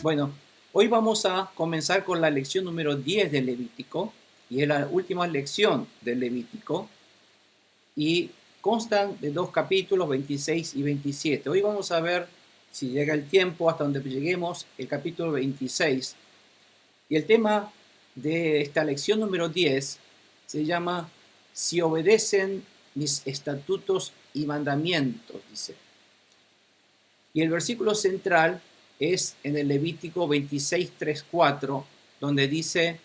Bueno, hoy vamos a comenzar con la lección número 10 del Levítico y es la última lección del Levítico y constan de dos capítulos, 26 y 27. Hoy vamos a ver, si llega el tiempo, hasta donde lleguemos, el capítulo 26. Y el tema de esta lección número 10 se llama Si obedecen mis estatutos y mandamientos, dice. Y el versículo central es en el Levítico 26, 3, 4, donde dice: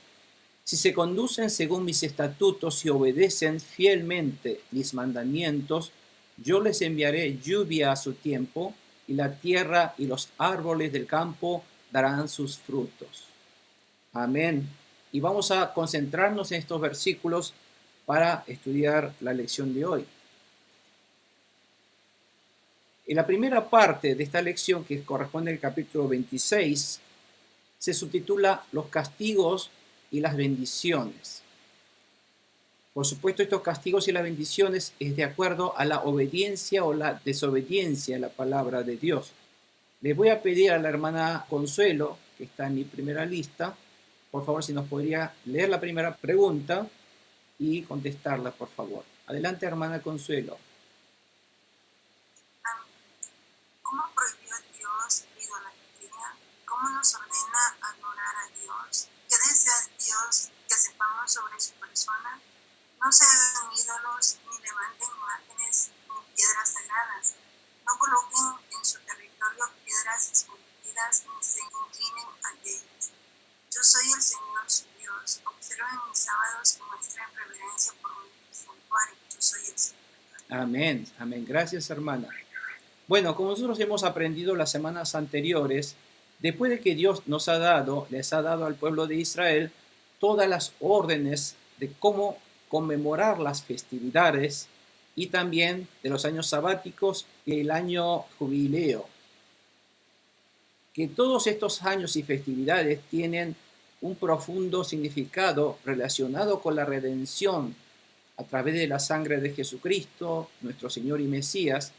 si se conducen según mis estatutos y obedecen fielmente mis mandamientos, yo les enviaré lluvia a su tiempo, y la tierra y los árboles del campo darán sus frutos. Amén. Y vamos a concentrarnos en estos versículos para estudiar la lección de hoy. En la primera parte de esta lección, que corresponde al capítulo 26, se subtitula Los castigos y las bendiciones. Por supuesto, estos castigos y las bendiciones es de acuerdo a la obediencia o la desobediencia a la palabra de Dios. Les voy a pedir a la hermana Consuelo, que está en mi primera lista, por favor, si nos podría leer la primera pregunta y contestarla, por favor. Adelante, hermana Consuelo. ¿Cómo prohibió Dios la idolatría? ¿Cómo nos ordena adorar a Dios? ¿Qué desea Dios que sepamos sobre su persona? No se hagan ídolos, ni levanten imágenes, ni piedras sagradas. No coloquen en su territorio piedras esculpidas, ni se inclinen ante ellas. Yo soy el Señor su Dios. Observen mis sábados y muestren reverencia por mi santuario. Yo soy el Señor. Amén, amén. Gracias, hermana. Bueno, como nosotros hemos aprendido las semanas anteriores, después de que Dios les ha dado al pueblo de Israel todas las órdenes de cómo conmemorar las festividades y también de los años sabáticos y el año jubileo. Que todos estos años y festividades tienen un profundo significado relacionado con la redención a través de la sangre de Jesucristo, nuestro Señor y Mesías.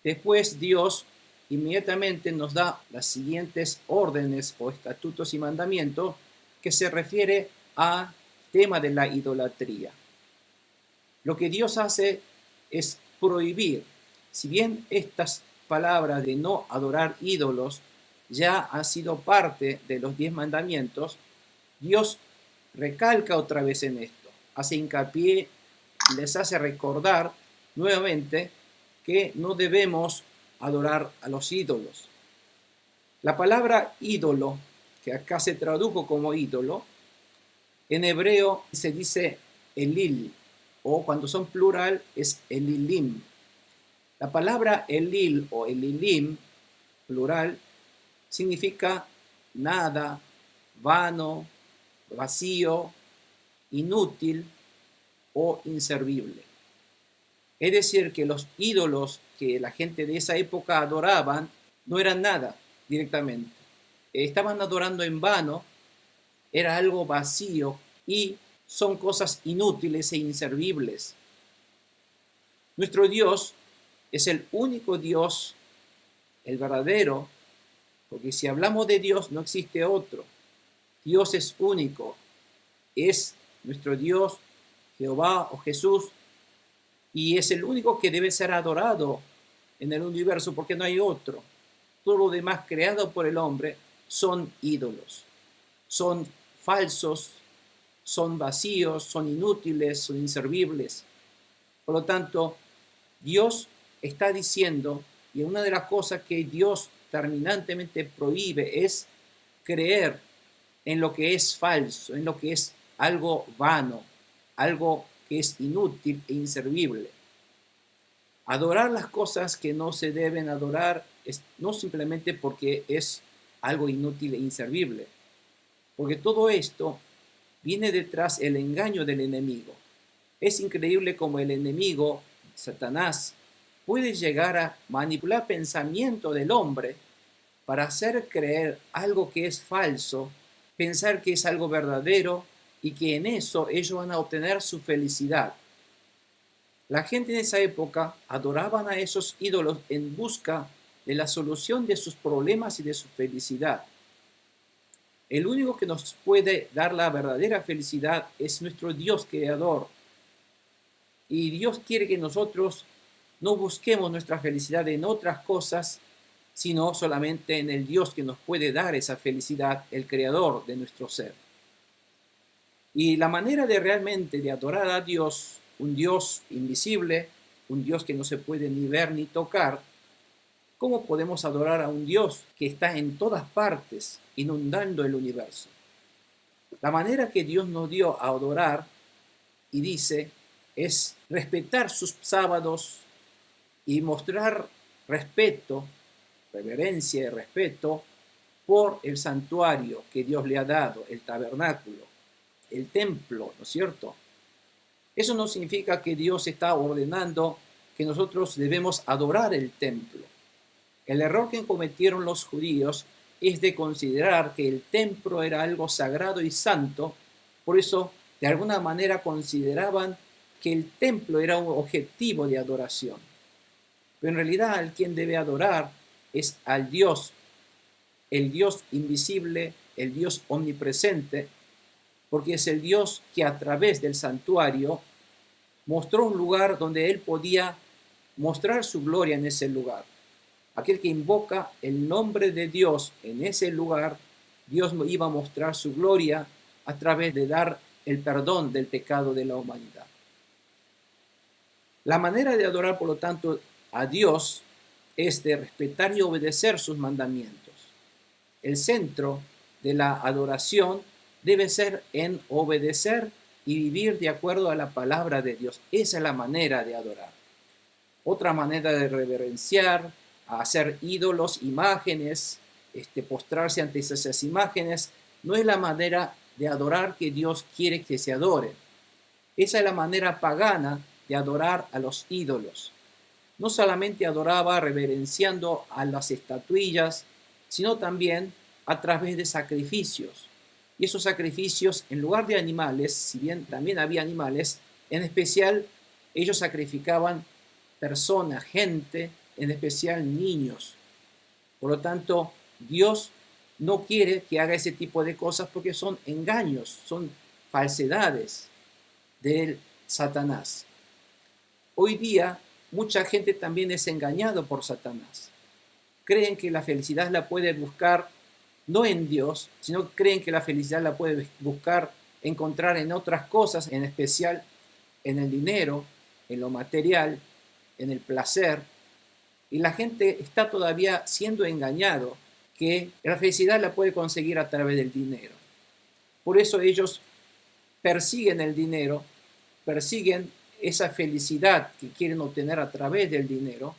Después Dios inmediatamente nos da las siguientes órdenes o estatutos y mandamientos que se refiere al tema de la idolatría. Lo que Dios hace es prohibir. Si bien estas palabras de no adorar ídolos ya han sido parte de los 10 mandamientos, Dios recalca otra vez en esto, hace hincapié, les hace recordar nuevamente que no debemos adorar a los ídolos. La palabra ídolo, que acá se tradujo como ídolo, en hebreo se dice elil, o cuando son plural es elilim. La palabra elil o elilim, plural, significa nada, vano, vacío, inútil o inservible. Es decir, que los ídolos que la gente de esa época adoraban no eran nada directamente. Estaban adorando en vano, era algo vacío y son cosas inútiles e inservibles. Nuestro Dios es el único Dios, el verdadero, porque si hablamos de Dios no existe otro. Dios es único, es nuestro Dios, Jehová o Jesús, y es el único que debe ser adorado en el universo porque no hay otro. Todo lo demás creado por el hombre son ídolos, son falsos, son vacíos, son inútiles, son inservibles. Por lo tanto, Dios está diciendo, y una de las cosas que Dios terminantemente prohíbe es creer en lo que es falso, en lo que es algo vano, algo que es inútil e inservible. Adorar las cosas que no se deben adorar es no simplemente porque es algo inútil e inservible, porque todo esto viene detrás el engaño del enemigo. Es increíble cómo el enemigo, Satanás, puede llegar a manipular pensamiento del hombre para hacer creer algo que es falso, pensar que es algo verdadero y que en eso ellos van a obtener su felicidad. La gente en esa época adoraban a esos ídolos en busca de la solución de sus problemas y de su felicidad. El único que nos puede dar la verdadera felicidad es nuestro Dios creador. Y Dios quiere que nosotros no busquemos nuestra felicidad en otras cosas, sino solamente en el Dios que nos puede dar esa felicidad, el creador de nuestro ser. Y la manera de realmente de adorar a Dios, un Dios invisible, un Dios que no se puede ni ver ni tocar, ¿cómo podemos adorar a un Dios que está en todas partes, inundando el universo? La manera que Dios nos dio a adorar, y dice, es respetar sus sábados y mostrar respeto, reverencia y respeto por el santuario que Dios le ha dado, el tabernáculo, el templo, ¿no es cierto? Eso no significa que Dios está ordenando que nosotros debemos adorar el templo. El error que cometieron los judíos es de considerar que el templo era algo sagrado y santo, por eso de alguna manera consideraban que el templo era un objetivo de adoración. Pero en realidad al quien debe adorar es al Dios, el Dios invisible, el Dios omnipresente, porque es el Dios que a través del santuario mostró un lugar donde Él podía mostrar su gloria en ese lugar. Aquel que invoca el nombre de Dios en ese lugar, Dios iba a mostrar su gloria a través de dar el perdón del pecado de la humanidad. La manera de adorar, por lo tanto, a Dios es de respetar y obedecer sus mandamientos. El centro de la adoración debe ser en obedecer y vivir de acuerdo a la palabra de Dios. Esa es la manera de adorar. Otra manera de reverenciar, hacer ídolos, imágenes, postrarse ante esas imágenes, no es la manera de adorar que Dios quiere que se adore. Esa es la manera pagana de adorar a los ídolos. No solamente adoraba reverenciando a las estatuillas, sino también a través de sacrificios. Y esos sacrificios, en lugar de animales, si bien también había animales, en especial ellos sacrificaban personas, gente, en especial niños. Por lo tanto, Dios no quiere que haga ese tipo de cosas porque son engaños, son falsedades del Satanás. Hoy día, mucha gente también es engañado por Satanás. Creen que la felicidad la puede buscar no en Dios, sino creen que la felicidad la puede buscar, encontrar en otras cosas, en especial en el dinero, en lo material, en el placer. Y la gente está todavía siendo engañado que la felicidad la puede conseguir a través del dinero. Por eso ellos persiguen el dinero, persiguen esa felicidad que quieren obtener a través del dinero,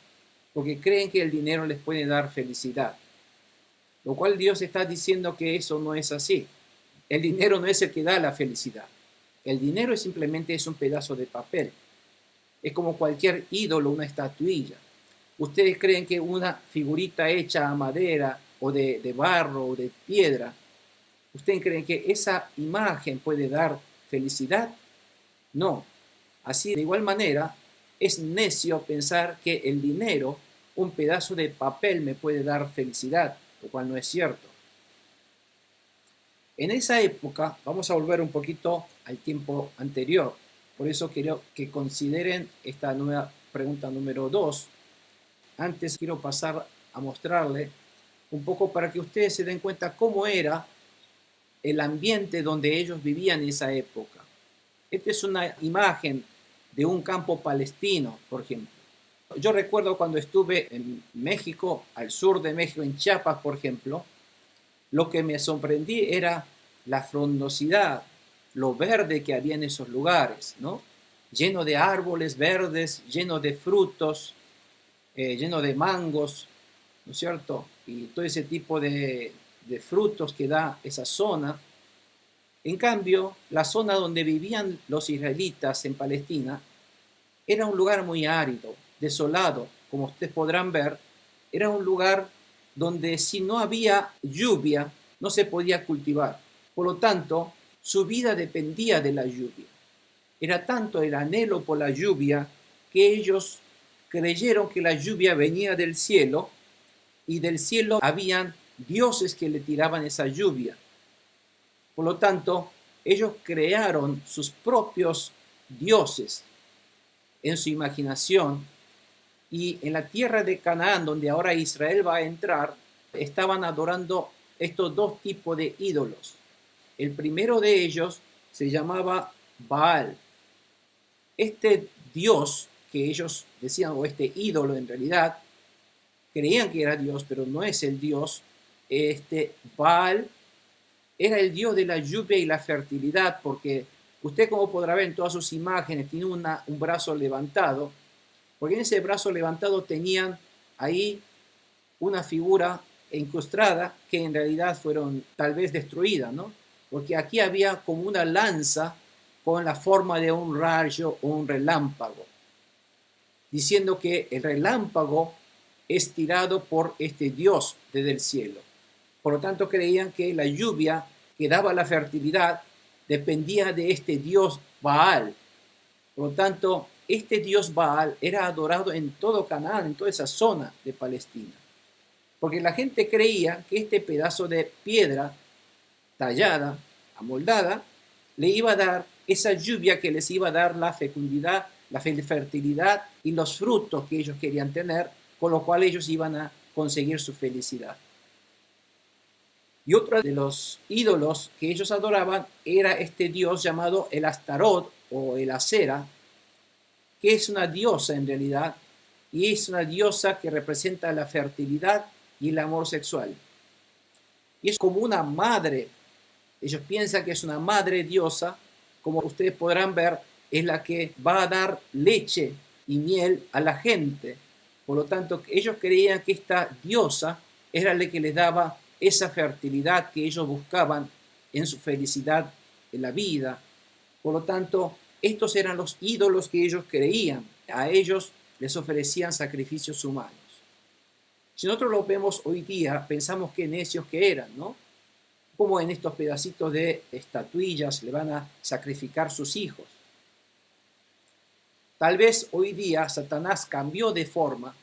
porque creen que el dinero les puede dar felicidad. Lo cual Dios está diciendo que eso no es así. El dinero no es el que da la felicidad. El dinero simplemente es un pedazo de papel. Es como cualquier ídolo, una estatuilla. Ustedes creen que una figurita hecha a madera o de barro o de piedra, ¿ustedes creen que esa imagen puede dar felicidad? No. Así, de igual manera, es necio pensar que el dinero, un pedazo de papel, me puede dar felicidad, lo cual no es cierto. En esa época, vamos a volver un poquito al tiempo anterior. Por eso quiero que consideren esta nueva pregunta número 2. Antes quiero pasar a mostrarle un poco para que ustedes se den cuenta cómo era el ambiente donde ellos vivían en esa época. Esta es una imagen de un campo palestino, por ejemplo. Yo recuerdo cuando estuve en México, al sur de México, en Chiapas, por ejemplo, lo que me sorprendí era la frondosidad, lo verde que había en esos lugares, ¿no? Lleno de árboles verdes, lleno de frutos, lleno de mangos, ¿no es cierto? Y todo ese tipo de frutos que da esa zona. En cambio, la zona donde vivían los israelitas en Palestina era un lugar muy árido, desolado, como ustedes podrán ver. Era un lugar donde si no había lluvia, no se podía cultivar. Por lo tanto, su vida dependía de la lluvia. Era tanto el anhelo por la lluvia que ellos creyeron que la lluvia venía del cielo y del cielo habían dioses que le tiraban esa lluvia. Por lo tanto, ellos crearon sus propios dioses en su imaginación, y en la tierra de Canaán, donde ahora Israel va a entrar, estaban adorando estos dos tipos de ídolos. El primero de ellos se llamaba Baal. Este dios que ellos decían, o este ídolo en realidad, creían que era Dios, pero no es el Dios. Este Baal era el dios de la lluvia y la fertilidad, porque usted, como podrá ver en todas sus imágenes, tiene un brazo levantado, porque en ese brazo levantado tenían ahí una figura incrustada que en realidad fueron tal vez destruidas, ¿no? Porque aquí había como una lanza con la forma de un rayo o un relámpago, diciendo que el relámpago es tirado por este Dios desde el cielo. Por lo tanto, creían que la lluvia que daba la fertilidad dependía de este Dios Baal. Por lo tanto, este Dios Baal era adorado en todo Canaán, en toda esa zona de Palestina. Porque la gente creía que este pedazo de piedra tallada, amoldada, le iba a dar esa lluvia que les iba a dar la fecundidad, la fertilidad y los frutos que ellos querían tener, con lo cual ellos iban a conseguir su felicidad. Y otro de los ídolos que ellos adoraban era este dios llamado el Astarot o el Acera, que es una diosa en realidad, y es una diosa que representa la fertilidad y el amor sexual. Y es como una madre. Ellos piensan que es una madre diosa, como ustedes podrán ver, es la que va a dar leche y miel a la gente. Por lo tanto, ellos creían que esta diosa era la que les daba esa fertilidad que ellos buscaban en su felicidad en la vida. Por lo tanto, estos eran los ídolos que ellos creían. A ellos les ofrecían sacrificios humanos. Si nosotros lo vemos hoy día, pensamos qué necios que eran, ¿no? Como en estos pedacitos de estatuillas le van a sacrificar sus hijos. Tal vez hoy día Satanás cambió de forma.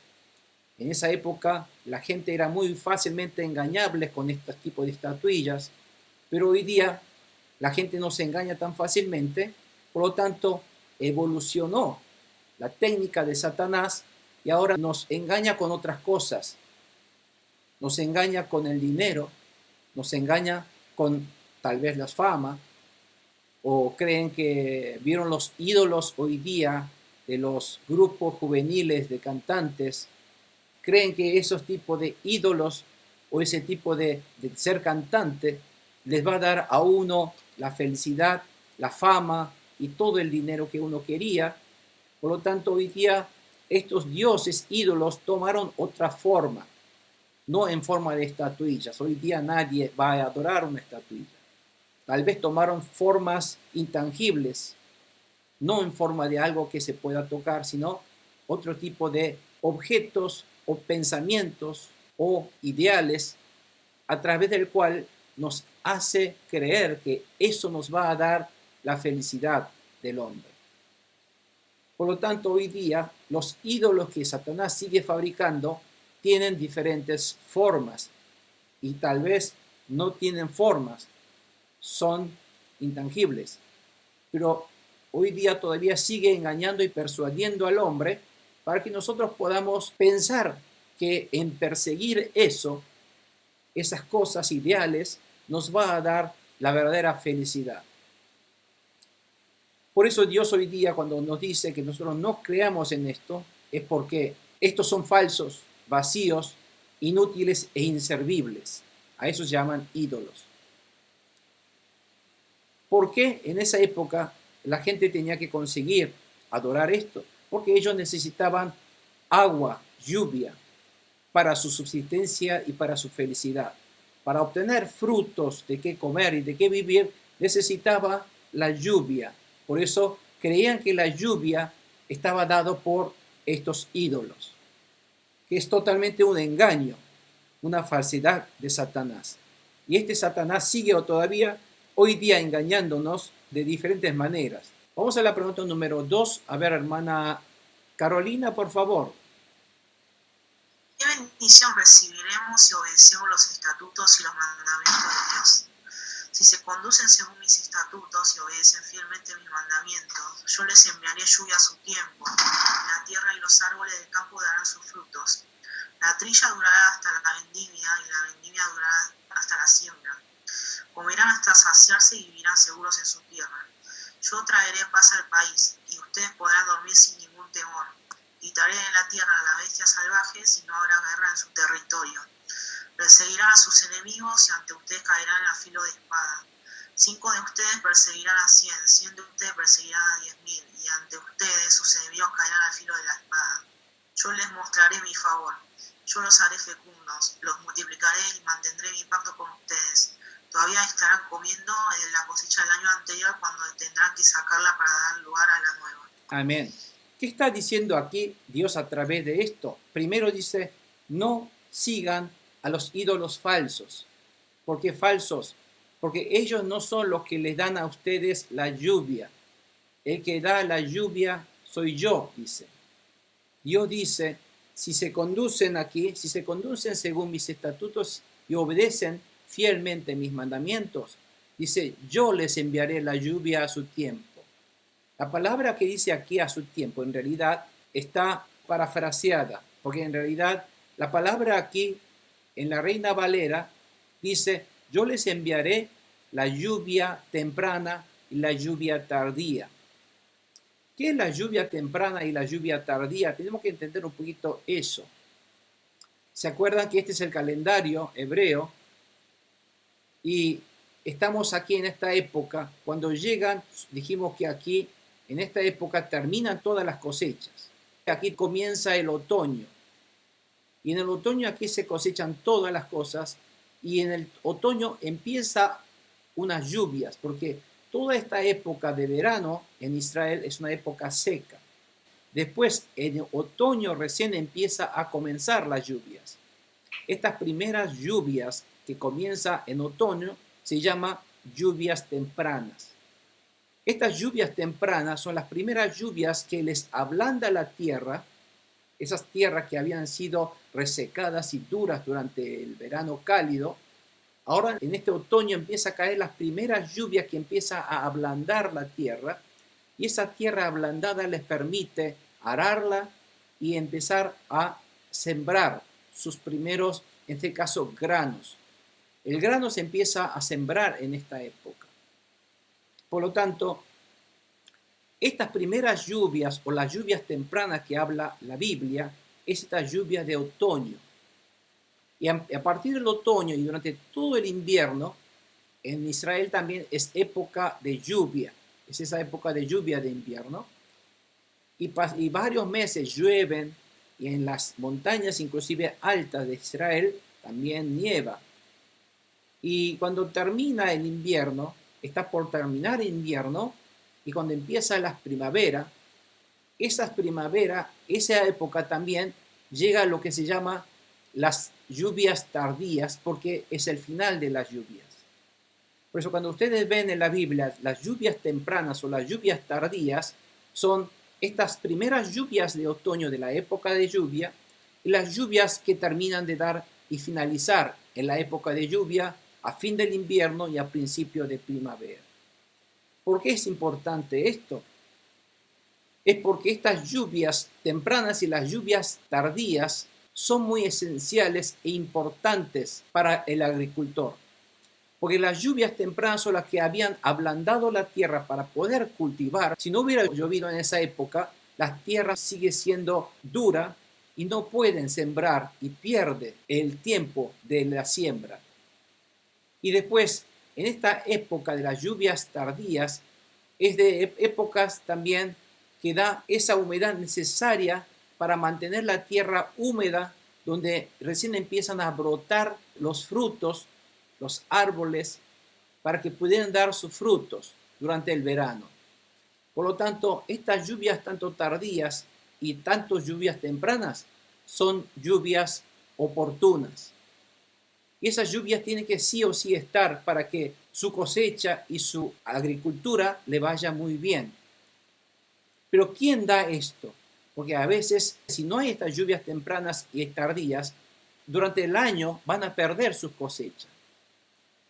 En esa época la gente era muy fácilmente engañable con estos tipos de estatuillas, pero hoy día la gente no se engaña tan fácilmente, por lo tanto evolucionó la técnica de Satanás y ahora nos engaña con otras cosas. Nos engaña con el dinero, nos engaña con tal vez la fama, o creen que vieron los ídolos hoy día de los grupos juveniles de cantantes, creen que esos tipos de ídolos o ese tipo de ser cantante les va a dar a uno la felicidad, la fama y todo el dinero que uno quería. Por lo tanto, hoy día estos dioses ídolos tomaron otra forma, no en forma de estatuillas. Hoy día nadie va a adorar una estatuilla. Tal vez tomaron formas intangibles, no en forma de algo que se pueda tocar, sino otro tipo de objetos o pensamientos o ideales a través del cual nos hace creer que eso nos va a dar la felicidad del hombre. Por lo tanto, hoy día los ídolos que Satanás sigue fabricando tienen diferentes formas y tal vez no tienen formas, son intangibles. Pero hoy día todavía sigue engañando y persuadiendo al hombre para que nosotros podamos pensar que en perseguir eso, esas cosas ideales, nos va a dar la verdadera felicidad. Por eso Dios hoy día, cuando nos dice que nosotros no creamos en esto, es porque estos son falsos, vacíos, inútiles e inservibles. A eso se llaman ídolos. ¿Por qué en esa época la gente tenía que conseguir adorar esto? Porque ellos necesitaban agua, lluvia, para su subsistencia y para su felicidad. Para obtener frutos de qué comer y de qué vivir, necesitaba la lluvia. Por eso creían que la lluvia estaba dado por estos ídolos, que es totalmente un engaño, una falsedad de Satanás. Y este Satanás sigue todavía hoy día engañándonos de diferentes maneras. Vamos a la pregunta número 2. A ver, hermana Carolina, por favor. ¿Qué bendición recibiremos si obedecemos los estatutos y los mandamientos de Dios? Si se conducen según mis estatutos y obedecen fielmente mis mandamientos, yo les enviaré lluvia a su tiempo. La tierra y los árboles del campo darán sus frutos. La trilla durará hasta la vendimia y la vendimia durará hasta la siembra. Comerán hasta saciarse y vivirán seguros en su tierra. Yo traeré paz al país y ustedes podrán dormir sin ningún temor. Quitaré de la tierra a las bestias salvajes y no habrá guerra en su territorio. Perseguirán a sus enemigos y ante ustedes caerán a filo de espada. 5 de ustedes perseguirán a 100, 100 de ustedes perseguirán a 10.000, y ante ustedes sus enemigos caerán al filo de la espada. Yo les mostraré mi favor. Yo los haré fecundos, los multiplicaré y mantendré mi pacto con ustedes. Todavía estarán comiendo la cosecha del año anterior cuando tendrán que sacarla para dar lugar a la nueva. Amén. ¿Qué está diciendo aquí Dios a través de esto? Primero dice, no sigan a los ídolos falsos. ¿Por qué falsos? Porque ellos no son los que les dan a ustedes la lluvia. El que da la lluvia soy yo, dice. Dios dice, si se conducen aquí, si se conducen según mis estatutos y obedecen fielmente mis mandamientos, dice, yo les enviaré la lluvia a su tiempo. La palabra que dice aquí a su tiempo en realidad está parafraseada, porque en realidad la palabra aquí en la Reina Valera dice, yo les enviaré la lluvia temprana y la lluvia tardía. ¿Qué es la lluvia temprana y la lluvia tardía? Tenemos que entender un poquito eso. ¿Se acuerdan que este es el calendario hebreo? Y estamos aquí en esta época, cuando llegan, dijimos que aquí, en esta época, terminan todas las cosechas. Aquí comienza el otoño. Y en el otoño aquí se cosechan todas las cosas. Y en el otoño empieza unas lluvias, porque toda esta época de verano en Israel es una época seca. Después, en otoño recién empieza a comenzar las lluvias. Estas primeras lluvias que comienza en otoño se llama lluvias tempranas. Estas lluvias tempranas son las primeras lluvias que les ablanda la tierra, esas tierras que habían sido resecadas y duras durante el verano cálido. Ahora en este otoño empieza a caer las primeras lluvias que empieza a ablandar la tierra, y esa tierra ablandada les permite ararla y empezar a sembrar sus primeros, en este caso, granos. El grano se empieza a sembrar en esta época. Por lo tanto, estas primeras lluvias o las lluvias tempranas que habla la Biblia es esta lluvia de otoño. Y a partir del otoño y durante todo el invierno, en Israel también es época de lluvia. Es esa época de lluvia de invierno. Y varios meses llueven, y en las montañas inclusive altas de Israel también nieva. Y cuando termina el invierno, está por terminar el invierno, y cuando empieza la primavera, esa época también llega a lo que se llama las lluvias tardías, porque es el final de las lluvias. Por eso cuando ustedes ven en la Biblia las lluvias tempranas o las lluvias tardías, son estas primeras lluvias de otoño de la época de lluvia y las lluvias que terminan de dar y finalizar en la época de lluvia a fin del invierno y a principio de primavera. ¿Por qué es importante esto? Es porque estas lluvias tempranas y las lluvias tardías son muy esenciales e importantes para el agricultor. Porque las lluvias tempranas son las que habían ablandado la tierra para poder cultivar. Si no hubiera llovido en esa época, la tierra sigue siendo dura y no pueden sembrar y pierde el tiempo de la siembra. Y después, en esta época de las lluvias tardías, es de épocas también que da esa humedad necesaria para mantener la tierra húmeda, donde recién empiezan a brotar los frutos, los árboles, para que pudieran dar sus frutos durante el verano. Por lo tanto, estas lluvias tanto tardías y tanto lluvias tempranas son lluvias oportunas. Y esas lluvias tienen que sí o sí estar para que su cosecha y su agricultura le vaya muy bien. Pero ¿quién da esto? Porque a veces, si no hay estas lluvias tempranas y tardías, durante el año van a perder sus cosechas.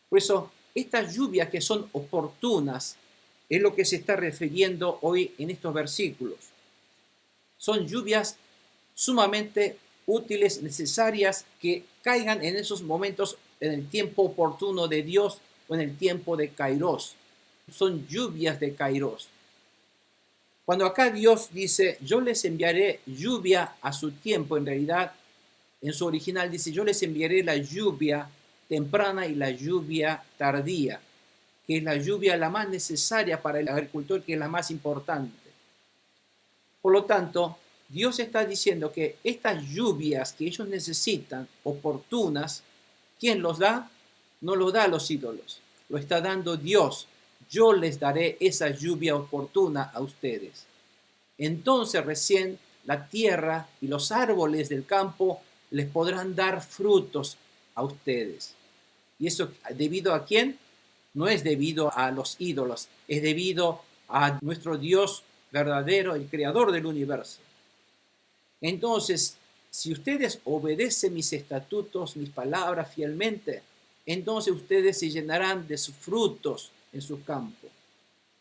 Por eso, estas lluvias que son oportunas es lo que se está refiriendo hoy en estos versículos. Son lluvias sumamente útiles, necesarias, que caigan en esos momentos, en el tiempo oportuno de Dios o en el tiempo de Kairos. Son lluvias de Kairos. Cuando acá Dios dice, yo les enviaré lluvia a su tiempo, en realidad, en su original dice, yo les enviaré la lluvia temprana y la lluvia tardía, que es la lluvia la más necesaria para el agricultor, que es la más importante. Por lo tanto, Dios está diciendo que estas lluvias que ellos necesitan, oportunas, ¿quién los da? No lo da a los ídolos, lo está dando Dios. Yo les daré esa lluvia oportuna a ustedes. Entonces recién la tierra y los árboles del campo les podrán dar frutos a ustedes. ¿Y eso debido a quién? No es debido a los ídolos, es debido a nuestro Dios verdadero, el creador del universo. Entonces, si ustedes obedecen mis estatutos, mis palabras fielmente, entonces ustedes se llenarán de sus frutos en su campo.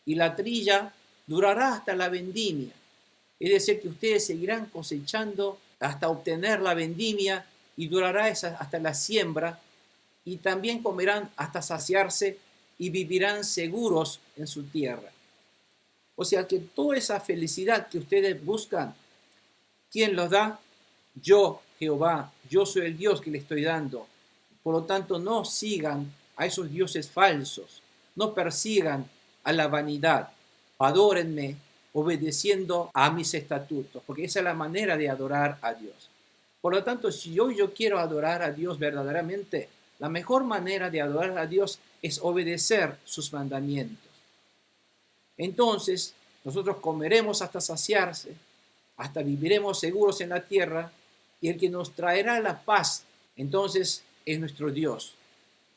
Y la trilla durará hasta la vendimia. Es decir, que ustedes seguirán cosechando hasta obtener la vendimia y durará hasta la siembra, y también comerán hasta saciarse y vivirán seguros en su tierra. O sea que toda esa felicidad que ustedes buscan, ¿quién los da? Yo, Jehová, yo soy el Dios que les estoy dando. Por lo tanto, no sigan a esos dioses falsos, no persigan a la vanidad, adórenme obedeciendo a mis estatutos, porque esa es la manera de adorar a Dios. Por lo tanto, si yo quiero adorar a Dios verdaderamente, la mejor manera de adorar a Dios es obedecer sus mandamientos. Entonces, nosotros comeremos hasta saciarse, hasta viviremos seguros en la tierra, y el que nos traerá la paz, entonces, es nuestro Dios.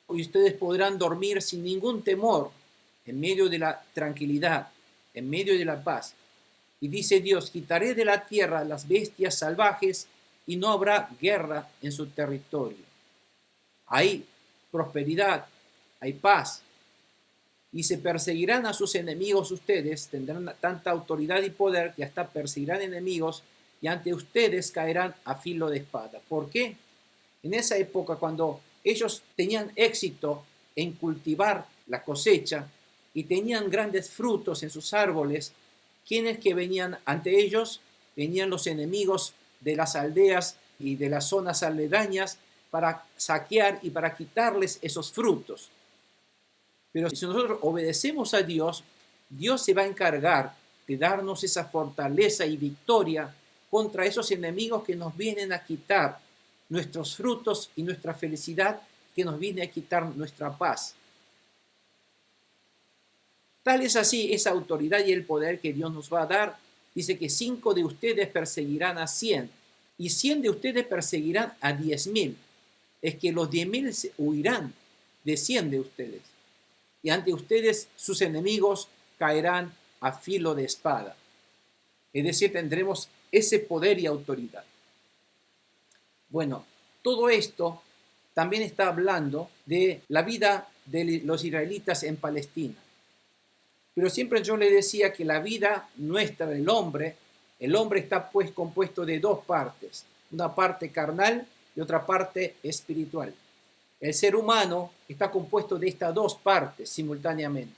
Y ustedes podrán dormir sin ningún temor, en medio de la tranquilidad, en medio de la paz. Y dice Dios, quitaré de la tierra las bestias salvajes y no habrá guerra en su territorio. Hay prosperidad, hay paz. Y se perseguirán a sus enemigos ustedes, tendrán tanta autoridad y poder que hasta perseguirán enemigos y ante ustedes caerán a filo de espada. ¿Por qué? En esa época, cuando ellos tenían éxito en cultivar la cosecha y tenían grandes frutos en sus árboles, ¿quiénes que venían ante ellos? Venían los enemigos de las aldeas y de las zonas aledañas para saquear y para quitarles esos frutos. Pero si nosotros obedecemos a Dios, Dios se va a encargar de darnos esa fortaleza y victoria contra esos enemigos que nos vienen a quitar nuestros frutos y nuestra felicidad, que nos viene a quitar nuestra paz. Tal es así esa autoridad y el poder que Dios nos va a dar. Dice que 5 de ustedes perseguirán a 100 y 100 de ustedes perseguirán a 10,000. Es que los 10,000 huirán de 100 de ustedes. Y ante ustedes sus enemigos caerán a filo de espada. Es decir, tendremos ese poder y autoridad. Bueno, todo esto también está hablando de la vida de los israelitas en Palestina. Pero siempre yo le decía que la vida nuestra del hombre, el hombre está pues compuesto de dos partes, una parte carnal y otra parte espiritual. El ser humano está compuesto de estas dos partes simultáneamente.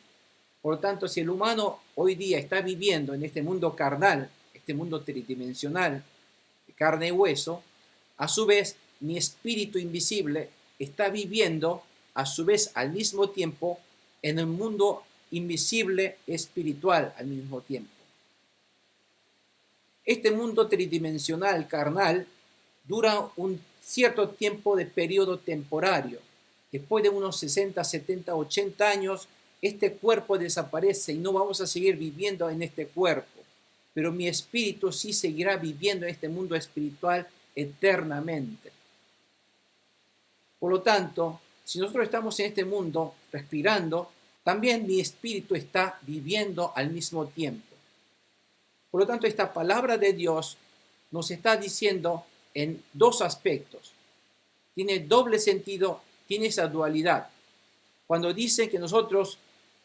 Por lo tanto, si el humano hoy día está viviendo en este mundo carnal, este mundo tridimensional, de carne y hueso, a su vez mi espíritu invisible está viviendo a su vez al mismo tiempo en el mundo invisible espiritual al mismo tiempo. Este mundo tridimensional carnal dura un cierto tiempo de periodo temporario. Después de unos 60, 70, 80 años, este cuerpo desaparece y no vamos a seguir viviendo en este cuerpo. Pero mi espíritu sí seguirá viviendo en este mundo espiritual eternamente. Por lo tanto, si nosotros estamos en este mundo respirando, también mi espíritu está viviendo al mismo tiempo. Por lo tanto, esta palabra de Dios nos está diciendo en dos aspectos. Tiene doble sentido, tiene esa dualidad. Cuando dice que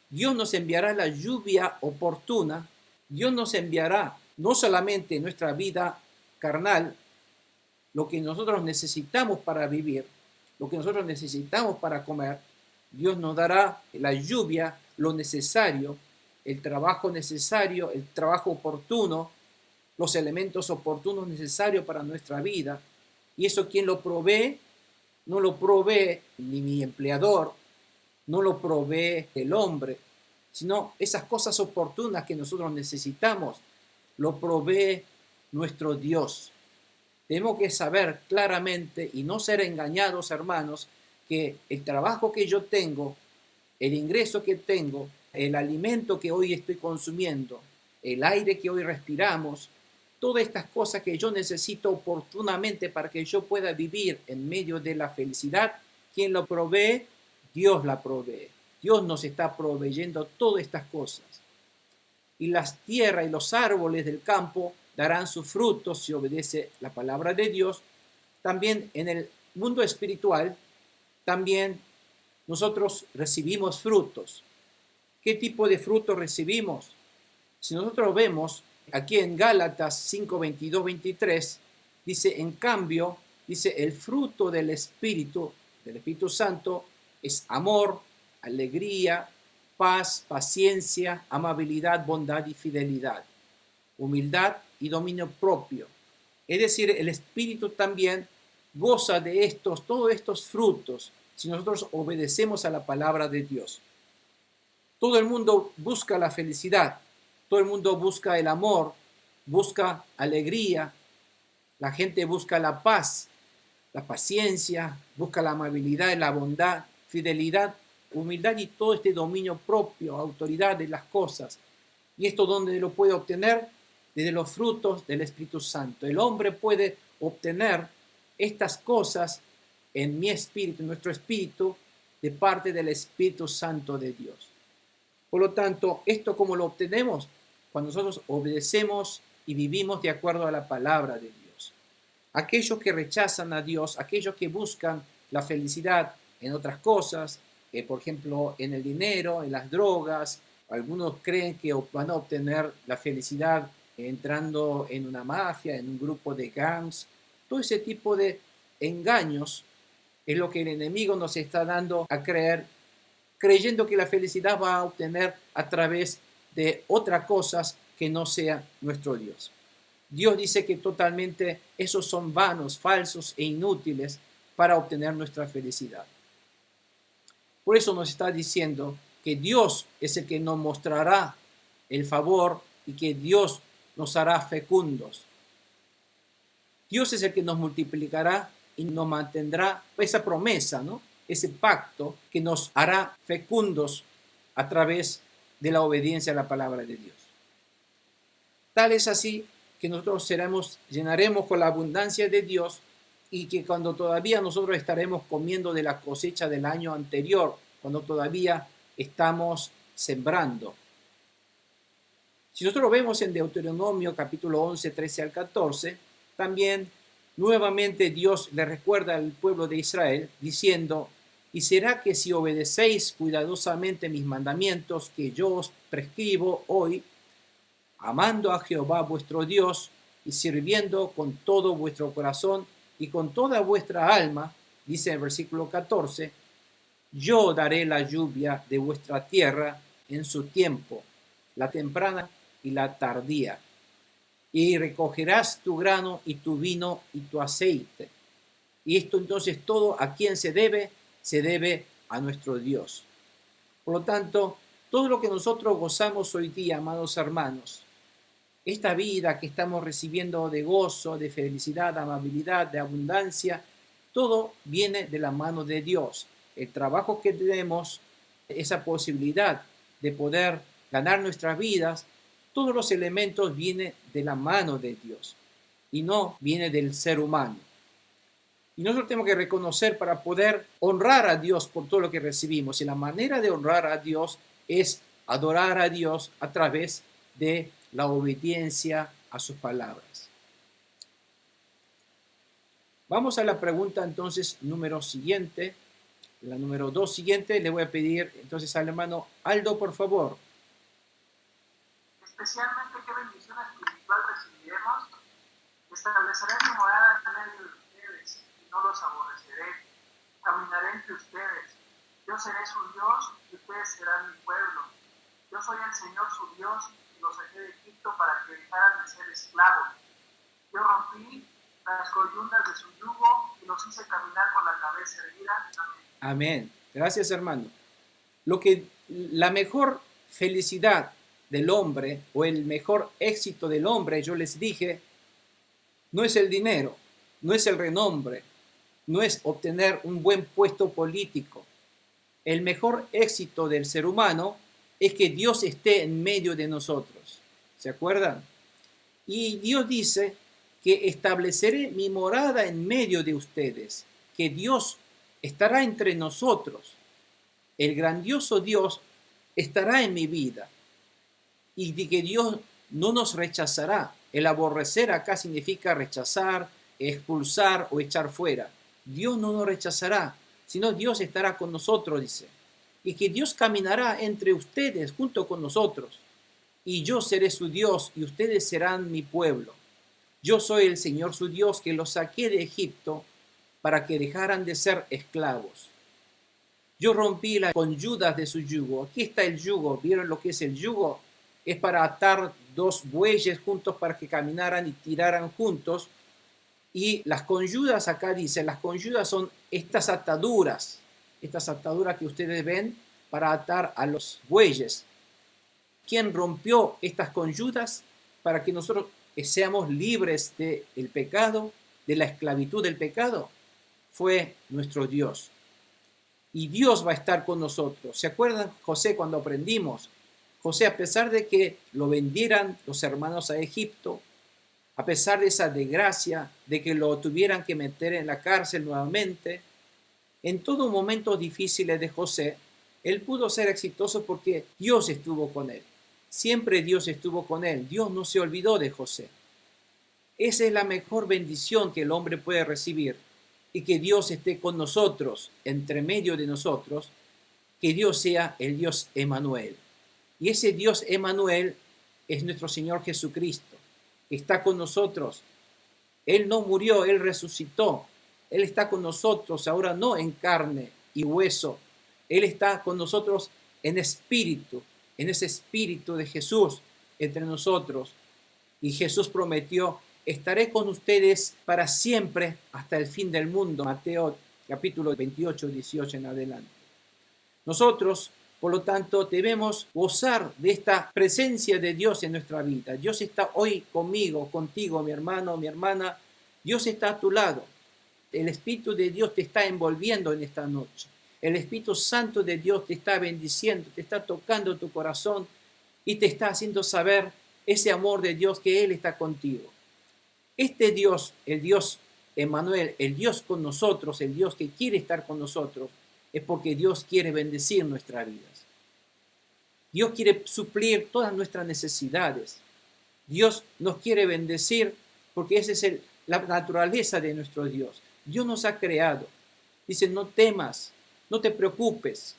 Dios nos enviará la lluvia oportuna, Dios nos enviará no solamente en nuestra vida carnal, lo que nosotros necesitamos para vivir, lo que nosotros necesitamos para comer, Dios nos dará la lluvia, lo necesario, el trabajo necesario, el trabajo oportuno, los elementos oportunos necesarios para nuestra vida. Y eso, ¿quién lo provee? No lo provee ni mi empleador, no lo provee el hombre, sino esas cosas oportunas que nosotros necesitamos, lo provee nuestro Dios. Tenemos que saber claramente y no ser engañados, hermanos, que el trabajo que yo tengo, el ingreso que tengo, el alimento que hoy estoy consumiendo, el aire que hoy respiramos, todas estas cosas que yo necesito oportunamente para que yo pueda vivir en medio de la felicidad, ¿quién lo provee? Dios la provee. Dios nos está proveyendo todas estas cosas. Y las tierras y los árboles del campo darán sus frutos si obedece la palabra de Dios. También en el mundo espiritual, también nosotros recibimos frutos. ¿Qué tipo de frutos recibimos? Si nosotros vemos aquí en Gálatas 5, 22, 23, dice, en cambio, dice, el fruto del Espíritu Santo, es amor, alegría, paz, paciencia, amabilidad, bondad y fidelidad, humildad y dominio propio. Es decir, el Espíritu también goza de todos estos frutos, si nosotros obedecemos a la palabra de Dios. Todo el mundo busca la felicidad, todo el mundo busca el amor, busca alegría, la gente busca la paz, la paciencia, busca la amabilidad, la bondad, fidelidad, humildad y todo este dominio propio, autoridad de las cosas. ¿Y esto dónde lo puede obtener? Desde los frutos del Espíritu Santo. El hombre puede obtener estas cosas en mi espíritu, en nuestro espíritu, de parte del Espíritu Santo de Dios. Por lo tanto, ¿esto cómo lo obtenemos? Cuando nosotros obedecemos y vivimos de acuerdo a la palabra de Dios. Aquellos que rechazan a Dios, aquellos que buscan la felicidad en otras cosas, por ejemplo, en el dinero, en las drogas, algunos creen que van a obtener la felicidad entrando en una mafia, en un grupo de gangs. Todo ese tipo de engaños es lo que el enemigo nos está dando a creer, creyendo que la felicidad va a obtener a través de otras cosas que no sea nuestro Dios. Dios dice que totalmente esos son vanos, falsos e inútiles para obtener nuestra felicidad. Por eso nos está diciendo que Dios es el que nos mostrará el favor y que Dios nos hará fecundos. Dios es el que nos multiplicará y nos mantendrá esa promesa, ¿no? Ese pacto que nos hará fecundos a través de la obediencia a la palabra de Dios. Tal es así que nosotros llenaremos con la abundancia de Dios y que cuando todavía nosotros estaremos comiendo de la cosecha del año anterior, cuando todavía estamos sembrando. Si nosotros vemos en Deuteronomio capítulo 11, 13 al 14, también nuevamente Dios le recuerda al pueblo de Israel diciendo, y será que si obedecéis cuidadosamente mis mandamientos que yo os prescribo hoy, amando a Jehová vuestro Dios y sirviendo con todo vuestro corazón y con toda vuestra alma, dice en el versículo 14, yo daré la lluvia de vuestra tierra en su tiempo, la temprana y la tardía, y recogerás tu grano y tu vino y tu aceite. Y esto entonces todo ¿a quién se debe? Se debe a nuestro Dios. Por lo tanto, todo lo que nosotros gozamos hoy día, amados hermanos, esta vida que estamos recibiendo de gozo, de felicidad, de amabilidad, de abundancia, todo viene de la mano de Dios. El trabajo que tenemos, esa posibilidad de poder ganar nuestras vidas, todos los elementos vienen de la mano de Dios y no viene del ser humano. Y nosotros tenemos que reconocer para poder honrar a Dios por todo lo que recibimos. Y la manera de honrar a Dios es adorar a Dios a través de la obediencia a sus palabras. Vamos a la pregunta entonces número siguiente. La número 2 siguiente le voy a pedir entonces al hermano Aldo, por favor. Especialmente qué bendición espiritual recibiremos. Estableceré mi morada en medio de ustedes y no los aborreceré. Caminaré entre ustedes. Yo seré su Dios y ustedes serán mi pueblo. Yo soy el Señor su Dios y los saqué de Egipto para que dejaran de ser esclavos. Yo rompí las coyundas de su yugo y los hice caminar con la cabeza erguida. Amén. Amén. Gracias, hermano. La mejor felicidad del hombre o el mejor éxito del hombre, yo les dije, no es el dinero, no es el renombre, no es obtener un buen puesto político. El mejor éxito del ser humano es que Dios esté en medio de nosotros. ¿Se acuerdan? Y Dios dice que estableceré mi morada en medio de ustedes, que Dios estará entre nosotros. El grandioso Dios estará en mi vida y de que Dios no nos rechazará. El aborrecer acá significa rechazar, expulsar o echar fuera. Dios no nos rechazará, sino Dios estará con nosotros, dice. Y que Dios caminará entre ustedes junto con nosotros. Y yo seré su Dios y ustedes serán mi pueblo. Yo soy el Señor su Dios que los saqué de Egipto para que dejaran de ser esclavos. Yo rompí las conyudas de su yugo. Aquí está el yugo. ¿Vieron lo que es el yugo? Es para atar dos bueyes juntos para que caminaran y tiraran juntos. Y las conyudas, acá dice, las conyudas son estas ataduras que ustedes ven para atar a los bueyes. ¿Quién rompió estas conyudas para que nosotros seamos libres del pecado, de la esclavitud del pecado? Fue nuestro Dios. Y Dios va a estar con nosotros. ¿Se acuerdan José cuando aprendimos? José, a pesar de que lo vendieran los hermanos a Egipto, a pesar de esa desgracia, de que lo tuvieran que meter en la cárcel nuevamente, en todo momento difíciles de José, él pudo ser exitoso porque Dios estuvo con él. Siempre Dios estuvo con él. Dios no se olvidó de José. Esa es la mejor bendición que el hombre puede recibir. Y que Dios esté con nosotros, entre medio de nosotros, que Dios sea el Dios Emmanuel. Y ese Dios Emmanuel es nuestro Señor Jesucristo, que está con nosotros. Él no murió, Él resucitó. Él está con nosotros ahora no en carne y hueso. Él está con nosotros en espíritu, en ese espíritu de Jesús entre nosotros. Y Jesús prometió: estaré con ustedes para siempre hasta el fin del mundo. Mateo capítulo 28, 18 en adelante. Nosotros, por lo tanto, debemos gozar de esta presencia de Dios en nuestra vida. Dios está hoy conmigo, contigo, mi hermano, mi hermana. Dios está a tu lado. El Espíritu de Dios te está envolviendo en esta noche. El Espíritu Santo de Dios te está bendiciendo, te está tocando tu corazón y te está haciendo saber ese amor de Dios, que Él está contigo. Este Dios, el Dios Emmanuel, el Dios con nosotros, el Dios que quiere estar con nosotros, es porque Dios quiere bendecir nuestras vidas. Dios quiere suplir todas nuestras necesidades. Dios nos quiere bendecir porque esa es la naturaleza de nuestro Dios. Dios nos ha creado. Dice: no temas, no te preocupes.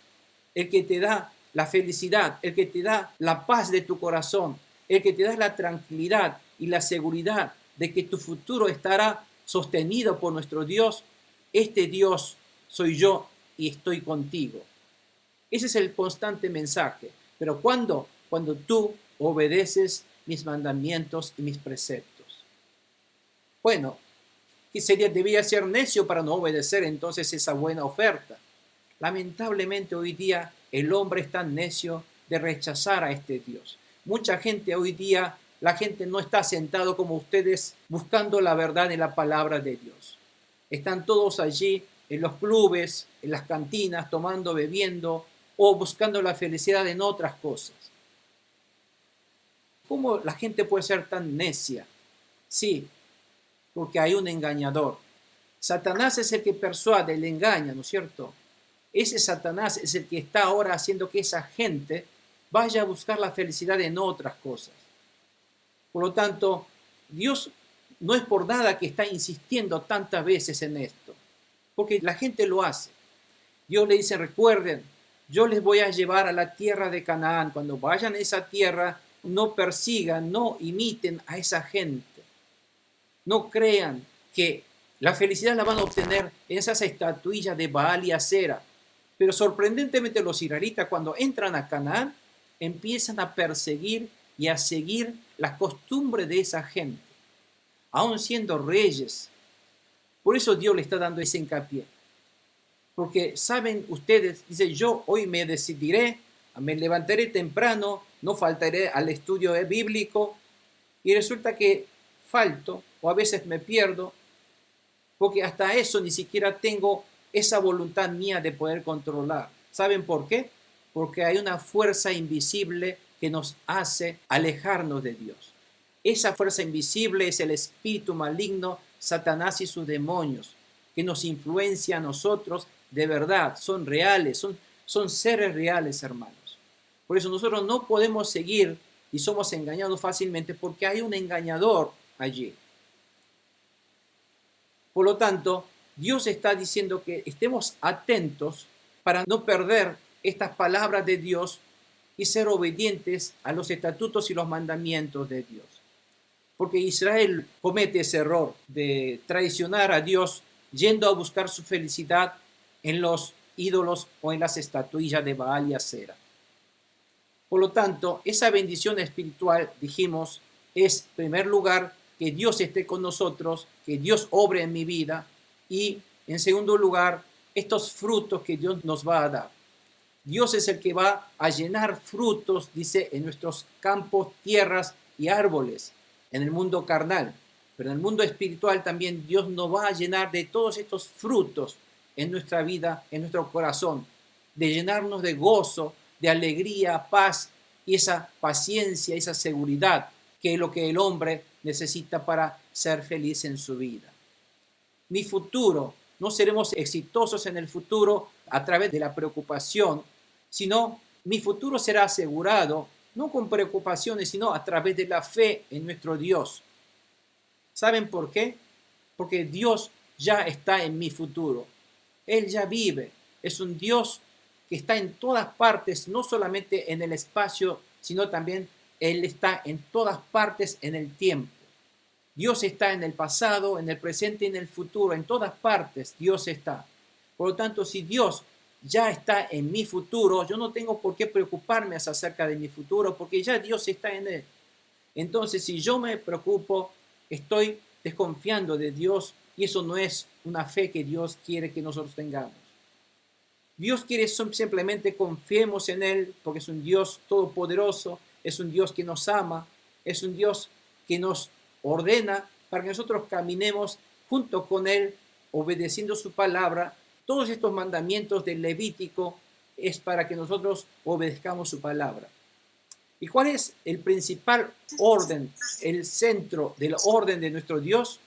El que te da la felicidad, el que te da la paz de tu corazón, el que te da la tranquilidad y la seguridad de que tu futuro estará sostenido por nuestro Dios, este Dios soy yo y estoy contigo. Ese es el constante mensaje. Pero ¿cuándo? Cuando tú obedeces mis mandamientos y mis preceptos. Bueno, debía ser necio para no obedecer entonces esa buena oferta. Lamentablemente hoy día el hombre es tan necio de rechazar a este Dios. Mucha gente hoy día, la gente no está sentado como ustedes buscando la verdad en la palabra de Dios. Están todos allí en los clubes, en las cantinas, tomando, bebiendo o buscando la felicidad en otras cosas. ¿Cómo la gente puede ser tan necia? Sí, porque hay un engañador. Satanás es el que persuade, le engaña, ¿no es cierto? Ese Satanás es el que está ahora haciendo que esa gente vaya a buscar la felicidad en otras cosas. Por lo tanto, Dios no es por nada que está insistiendo tantas veces en esto, porque la gente lo hace. Dios le dice, recuerden, yo les voy a llevar a la tierra de Canaán. Cuando vayan a esa tierra, no persigan, no imiten a esa gente. No crean que la felicidad la van a obtener en esas estatuillas de Baal y Acera. Pero sorprendentemente los israelitas cuando entran a Canaán empiezan a perseguir y a seguir las costumbres de esa gente, aun siendo reyes. Por eso Dios le está dando ese hincapié. Porque saben ustedes, dice, yo hoy me decidiré, me levantaré temprano, no faltaré al estudio bíblico, y resulta que falto o a veces me pierdo, porque hasta eso ni siquiera tengo esa voluntad mía de poder controlar. ¿Saben por qué? Porque hay una fuerza invisible que nos hace alejarnos de Dios. Esa fuerza invisible es el espíritu maligno, Satanás y sus demonios, que nos influencia a nosotros de verdad, son reales, son seres reales, hermanos. Por eso nosotros no podemos seguir y somos engañados fácilmente porque hay un engañador allí. Por lo tanto, Dios está diciendo que estemos atentos para no perder estas palabras de Dios y ser obedientes a los estatutos y los mandamientos de Dios. Porque Israel comete ese error de traicionar a Dios yendo a buscar su felicidad en los ídolos o en las estatuillas de Baal y Acera. Por lo tanto, esa bendición espiritual, dijimos, es en primer lugar que Dios esté con nosotros, que Dios obre en mi vida y en segundo lugar, estos frutos que Dios nos va a dar. Dios es el que va a llenar frutos, dice, en nuestros campos, tierras y árboles, en el mundo carnal. Pero en el mundo espiritual también Dios nos va a llenar de todos estos frutos en nuestra vida, en nuestro corazón, de llenarnos de gozo, de alegría, paz y esa paciencia, esa seguridad que es lo que el hombre necesita para ser feliz en su vida. Mi futuro, no seremos exitosos en el futuro a través de la preocupación, sino mi futuro será asegurado, no con preocupaciones, sino a través de la fe en nuestro Dios. ¿Saben por qué? Porque Dios ya está en mi futuro. Él ya vive. Es un Dios que está en todas partes, no solamente en el espacio, sino también Él está en todas partes en el tiempo. Dios está en el pasado, en el presente y en el futuro. En todas partes Dios está. Por lo tanto, si Dios ya está en mi futuro, yo no tengo por qué preocuparme acerca de mi futuro, porque ya Dios está en él. Entonces, si yo me preocupo, estoy desconfiando de Dios y eso no es una fe que Dios quiere que nosotros tengamos. Dios quiere simplemente confiemos en Él porque es un Dios todopoderoso, es un Dios que nos ama, es un Dios que nos ordena para que nosotros caminemos junto con Él, obedeciendo su palabra. Todos estos mandamientos del Levítico es para que nosotros obedezcamos su palabra. ¿Y cuál es el principal orden, el centro del orden de nuestro Dios?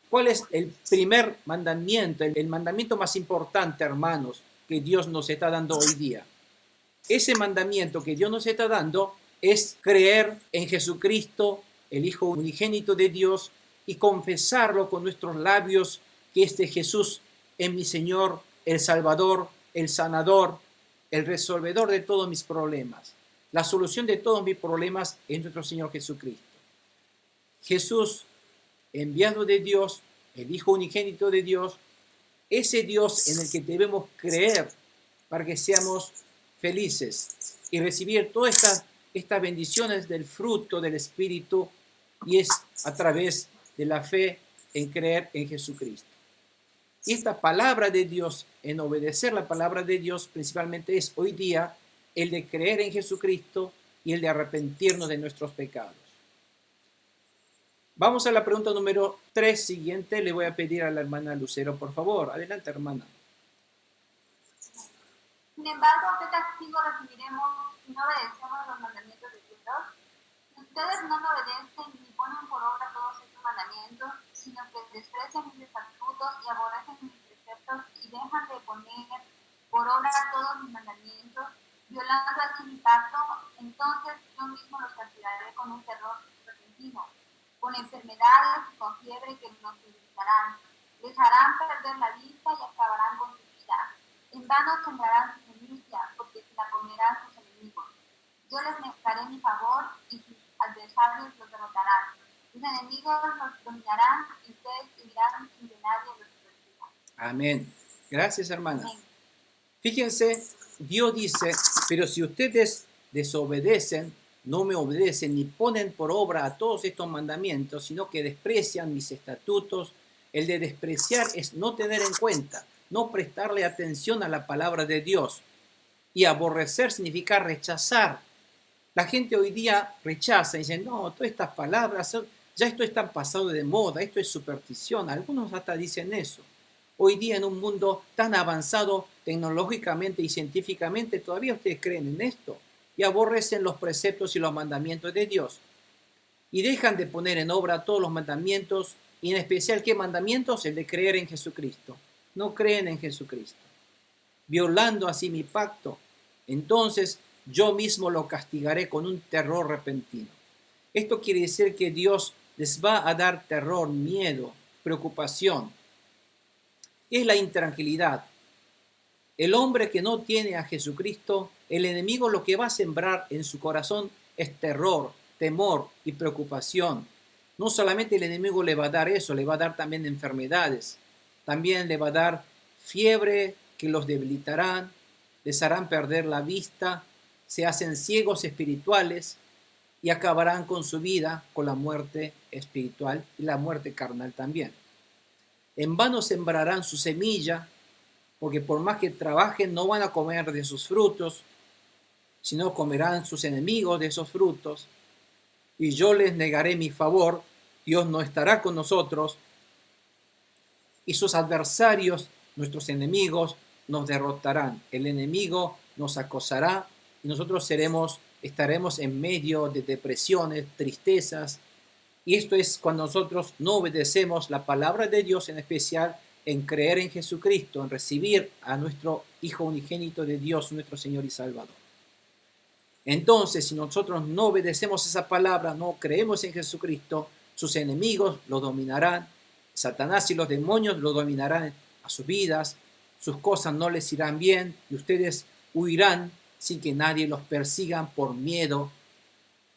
¿Cuál es el primer mandamiento, el mandamiento más importante, hermanos, que Dios nos está dando hoy día? Ese mandamiento que Dios nos está dando es creer en Jesucristo, el Hijo unigénito de Dios, y confesarlo con nuestros labios que este Jesús es mi Señor, el Salvador, el sanador, el resolvedor de todos mis problemas. La solución de todos mis problemas es nuestro Señor Jesucristo. Jesús, enviado de Dios, el Hijo unigénito de Dios, ese Dios en el que debemos creer para que seamos felices y recibir todas estas bendiciones del fruto del Espíritu, y es a través de la fe en creer en Jesucristo. Y esta palabra de Dios, en obedecer la palabra de Dios, principalmente es hoy día el de creer en Jesucristo y el de arrepentirnos de nuestros pecados. Vamos a la pregunta número 3 siguiente. Le voy a pedir a la hermana Lucero, por favor. Adelante, hermana. Sin embargo, ¿qué castigo recibiremos si no obedecemos los mandamientos de Dios? Ustedes no me obedecen ni ponen por obra todos estos mandamientos, sino que desprecian mis estatutos y aborrecen mis preceptos y dejan de poner por obra todos mis mandamientos, violando así mi pacto. Entonces yo mismo los castigaré con un terror repentino, con enfermedades y con fiebre que nos debilitarán. Les harán perder la vista y acabarán con su vida. En vano sembrarán su semilla, porque se la comerán sus enemigos. Yo les negaré mi favor y sus adversarios los derrotarán. Sus enemigos los dominarán y ustedes vivirán sin que nadie los persiga. Amén. Gracias, hermana. Amén. Fíjense, Dios dice, pero si ustedes desobedecen, no me obedecen ni ponen por obra a todos estos mandamientos, sino que desprecian mis estatutos. El de despreciar es no tener en cuenta, no prestarle atención a la palabra de Dios. Y aborrecer significa rechazar. La gente hoy día rechaza y dice, no, todas estas palabras, ya esto está pasado de moda, esto es superstición. Algunos hasta dicen eso. Hoy día en un mundo tan avanzado tecnológicamente y científicamente, ¿todavía ustedes creen en esto? Y aborrecen los preceptos y los mandamientos de Dios. Y dejan de poner en obra todos los mandamientos, y en especial, ¿qué mandamientos? El de creer en Jesucristo. No creen en Jesucristo, violando así mi pacto. Entonces yo mismo lo castigaré con un terror repentino. Esto quiere decir que Dios les va a dar terror, miedo, preocupación. Es la intranquilidad. El hombre que no tiene a Jesucristo, el enemigo lo que va a sembrar en su corazón es terror, temor y preocupación. No solamente el enemigo le va a dar eso, le va a dar también enfermedades. También le va a dar fiebre que los debilitarán, les harán perder la vista, se hacen ciegos espirituales y acabarán con su vida con la muerte espiritual y la muerte carnal también. En vano sembrarán su semilla, porque por más que trabajen no van a comer de sus frutos, sino comerán sus enemigos de esos frutos. Y yo les negaré mi favor, Dios no estará con nosotros, y sus adversarios, nuestros enemigos, nos derrotarán. El enemigo nos acosará y nosotros estaremos en medio de depresiones, tristezas. Y esto es cuando nosotros no obedecemos la palabra de Dios, en especial en creer en Jesucristo, en recibir a nuestro Hijo unigénito de Dios, nuestro Señor y Salvador. Entonces, si nosotros no obedecemos esa palabra, no creemos en Jesucristo, sus enemigos lo dominarán. Satanás y los demonios lo dominarán a sus vidas, sus cosas no les irán bien y ustedes huirán sin que nadie los persiga por miedo,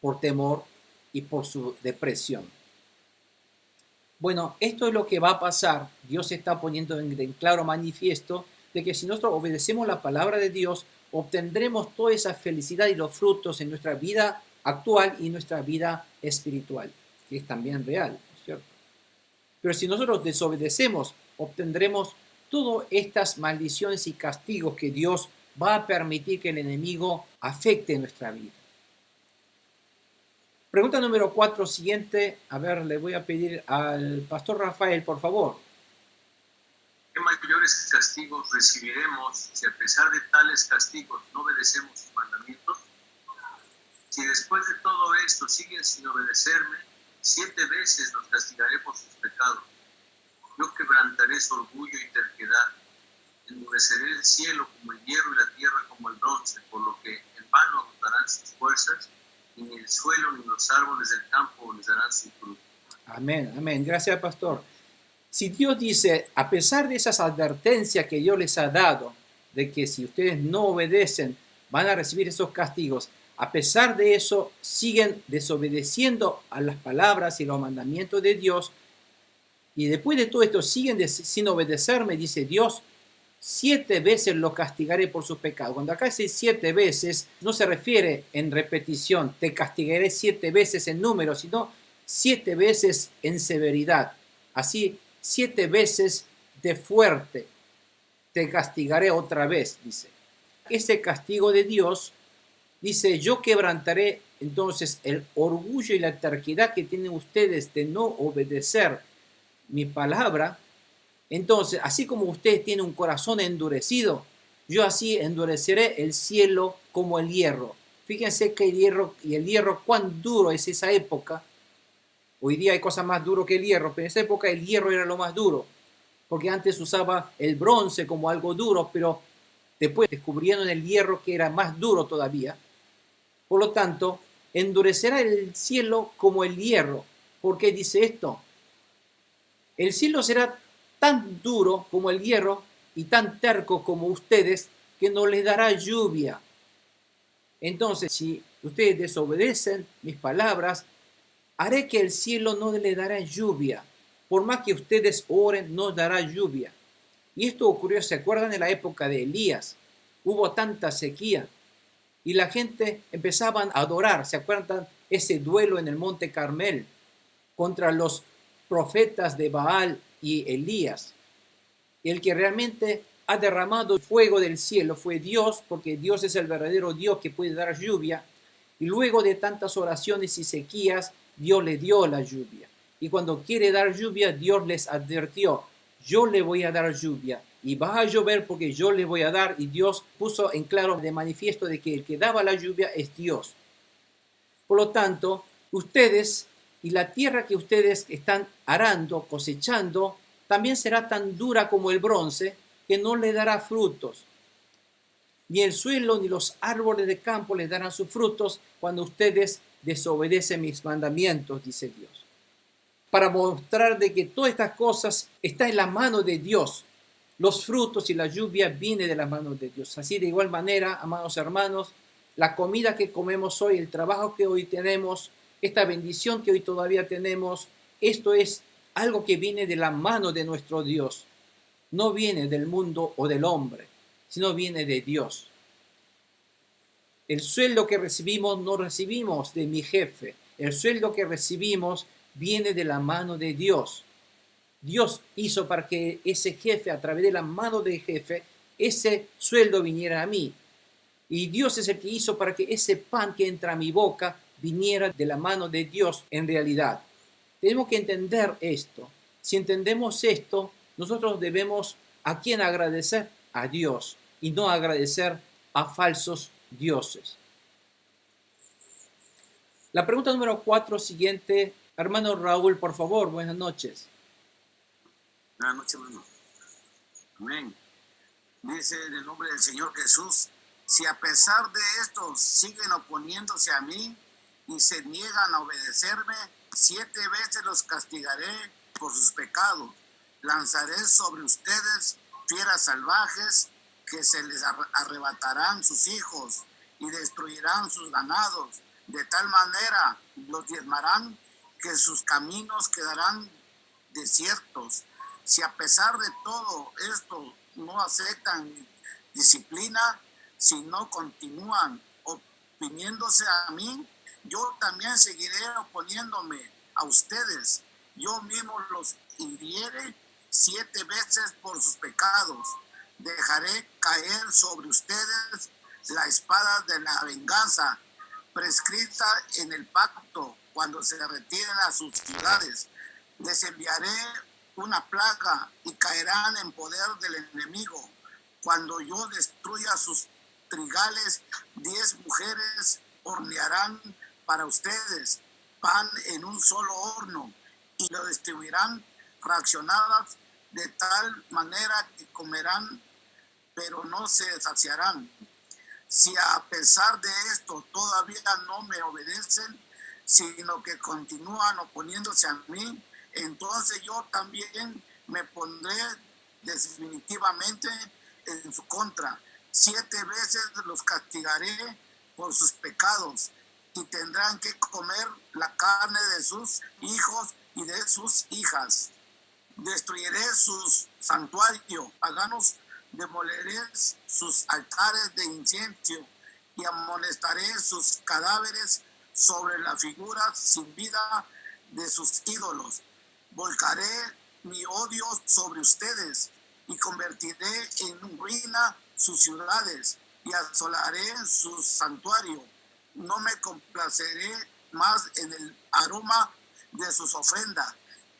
por temor y por su depresión. Bueno, esto es lo que va a pasar. Dios está poniendo en claro manifiesto de que si nosotros obedecemos la palabra de Dios, obtendremos toda esa felicidad y los frutos en nuestra vida actual y nuestra vida espiritual, que es también real, ¿no es cierto? Pero si nosotros desobedecemos, obtendremos todas estas maldiciones y castigos que Dios va a permitir que el enemigo afecte nuestra vida. Pregunta número 4, siguiente. A ver, le voy a pedir al pastor Rafael, por favor. ¿Qué mayores castigos recibiremos si a pesar de tales castigos no obedecemos sus mandamientos? Si después de todo esto siguen sin obedecerme, 7 veces los castigaré por sus pecados. Yo quebrantaré su orgullo y terquedad. Endureceré el cielo como el hierro y la tierra como el bronce, por lo que en vano agotarán sus fuerzas, y ni el suelo ni los árboles del campo les darán su fruto. Amén, amén. Gracias, pastor. Si Dios dice, a pesar de esas advertencias que Dios les ha dado, de que si ustedes no obedecen, van a recibir esos castigos, a pesar de eso, siguen desobedeciendo a las palabras y los mandamientos de Dios, y después de todo esto siguen sin obedecerme, dice Dios, 7 veces los castigaré por sus pecados. Cuando acá dice 7 veces, no se refiere en repetición, te castigaré 7 veces en número, sino 7 veces en severidad. Así, 7 veces de fuerte, te castigaré otra vez, dice. Ese castigo de Dios, dice, yo quebrantaré entonces el orgullo y la terquedad que tienen ustedes de no obedecer mi palabra. Entonces, así como ustedes tienen un corazón endurecido, yo así endureceré el cielo como el hierro. Fíjense que el hierro, cuán duro es esa época. Hoy día hay cosas más duras que el hierro, pero en esa época el hierro era lo más duro, porque antes usaba el bronce como algo duro, pero después descubrieron el hierro que era más duro todavía. Por lo tanto, endurecerá el cielo como el hierro. ¿Por qué dice esto? El cielo será tan duro como el hierro y tan terco como ustedes que no les dará lluvia. Entonces, si ustedes desobedecen mis palabras, haré que el cielo no les dará lluvia. Por más que ustedes oren, no dará lluvia. Y esto ocurrió, ¿se acuerdan? En la época de Elías. Hubo tanta sequía y la gente empezaba a adorar. ¿Se acuerdan ese duelo en el Monte Carmel contra los profetas de Baal y Elías? Y el que realmente ha derramado fuego del cielo fue Dios, porque Dios es el verdadero Dios que puede dar lluvia. Y luego de tantas oraciones y sequías, Dios le dio la lluvia. Y cuando quiere dar lluvia, Dios les advirtió: yo le voy a dar lluvia y va a llover porque yo le voy a dar. Y Dios puso en claro de manifiesto de que el que daba la lluvia es Dios. Por lo tanto, ustedes y la tierra que ustedes están arando, cosechando, también será tan dura como el bronce, que no le dará frutos. Ni el suelo ni los árboles de campo les darán sus frutos cuando ustedes desobedecen mis mandamientos, dice Dios. Para mostrar de que todas estas cosas están en la mano de Dios. Los frutos y la lluvia vienen de las manos de Dios. Así de igual manera, amados hermanos, la comida que comemos hoy, el trabajo que hoy tenemos, esta bendición que hoy todavía tenemos, esto es algo que viene de la mano de nuestro Dios. No viene del mundo o del hombre, sino viene de Dios. El sueldo que recibimos no recibimos de mi jefe. El sueldo que recibimos viene de la mano de Dios. Dios hizo para que ese jefe, a través de la mano del jefe, ese sueldo viniera a mí. Y Dios es el que hizo para que ese pan que entra a mi boca viniera de la mano de Dios en realidad. Tenemos que entender esto. Si entendemos esto, nosotros debemos ¿a quién agradecer? A Dios, y no agradecer a falsos dioses. La pregunta número 4 siguiente. Hermano Raúl, por favor, buenas noches. Buenas noches, hermano. Amén. Dice en el nombre del Señor Jesús: si a pesar de esto siguen oponiéndose a mí y se niegan a obedecerme, 7 veces los castigaré por sus pecados. Lanzaré sobre ustedes fieras salvajes que se les arrebatarán sus hijos y destruirán sus ganados. De tal manera los diezmarán que sus caminos quedarán desiertos. Si a pesar de todo esto no aceptan disciplina, si no continúan oponiéndose a mí, yo también seguiré oponiéndome a ustedes. Yo mismo los hiriere 7 veces por sus pecados. Dejaré caer sobre ustedes la espada de la venganza, prescrita en el pacto, cuando se retiren a sus ciudades. Les enviaré una plaga y caerán en poder del enemigo. Cuando yo destruya sus trigales, 10 mujeres hornearán para ustedes pan en un solo horno y lo distribuirán fraccionadas de tal manera que comerán, pero no se saciarán. Si a pesar de esto todavía no me obedecen, sino que continúan oponiéndose a mí, entonces yo también me pondré definitivamente en su contra. 7 veces los castigaré por sus pecados y tendrán que comer la carne de sus hijos y de sus hijas. Destruiré sus santuarios paganos, demoleré sus altares de incienso y amonestaré sus cadáveres sobre las figuras sin vida de sus ídolos. Volcaré mi odio sobre ustedes y convertiré en ruina sus ciudades y asolaré sus santuarios. No me complaceré más en el aroma de sus ofrendas,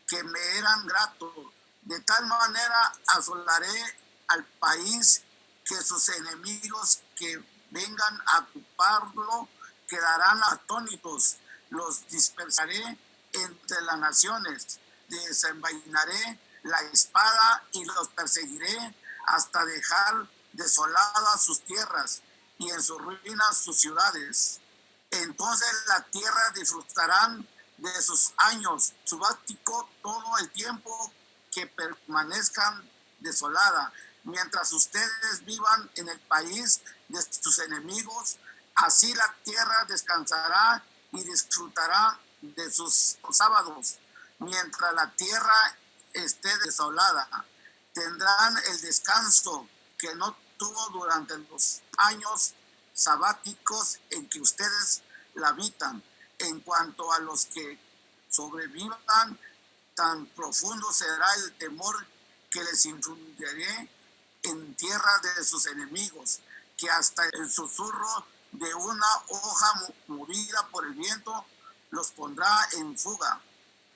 que me eran gratos. De tal manera asolaré al país que sus enemigos que vengan a ocuparlo quedarán atónitos. Los dispersaré entre las naciones, desenvainaré la espada y los perseguiré hasta dejar desoladas sus tierras y en sus ruinas sus ciudades. Entonces la tierra disfrutarán de sus años subástico todo el tiempo que permanezcan desolada. mientras ustedes vivan en el país de sus enemigos. Así la tierra descansará y disfrutará de sus sábados. Mientras la tierra esté desolada, tendrán el descanso que no tuvo durante los años sabáticos en que ustedes la habitan. En cuanto a los que sobrevivan, tan profundo será el temor que les infundiré en tierra de sus enemigos, que hasta el susurro de una hoja movida por el viento los pondrá en fuga.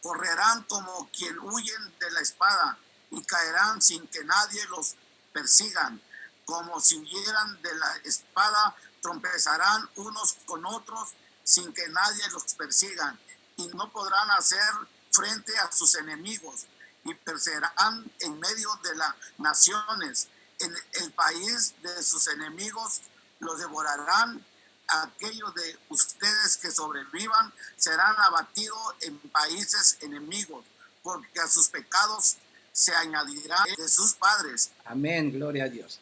Correrán como quien huyen de la espada y caerán sin que nadie los persigan. Como si huyeran de la espada, tropezarán unos con otros sin que nadie los persiga, y no podrán hacer frente a sus enemigos, y perecerán en medio de las naciones. En el país de sus enemigos los devorarán. Aquellos de ustedes que sobrevivan serán abatidos en países enemigos, porque a sus pecados se añadirán de sus padres. Amén, gloria a Dios.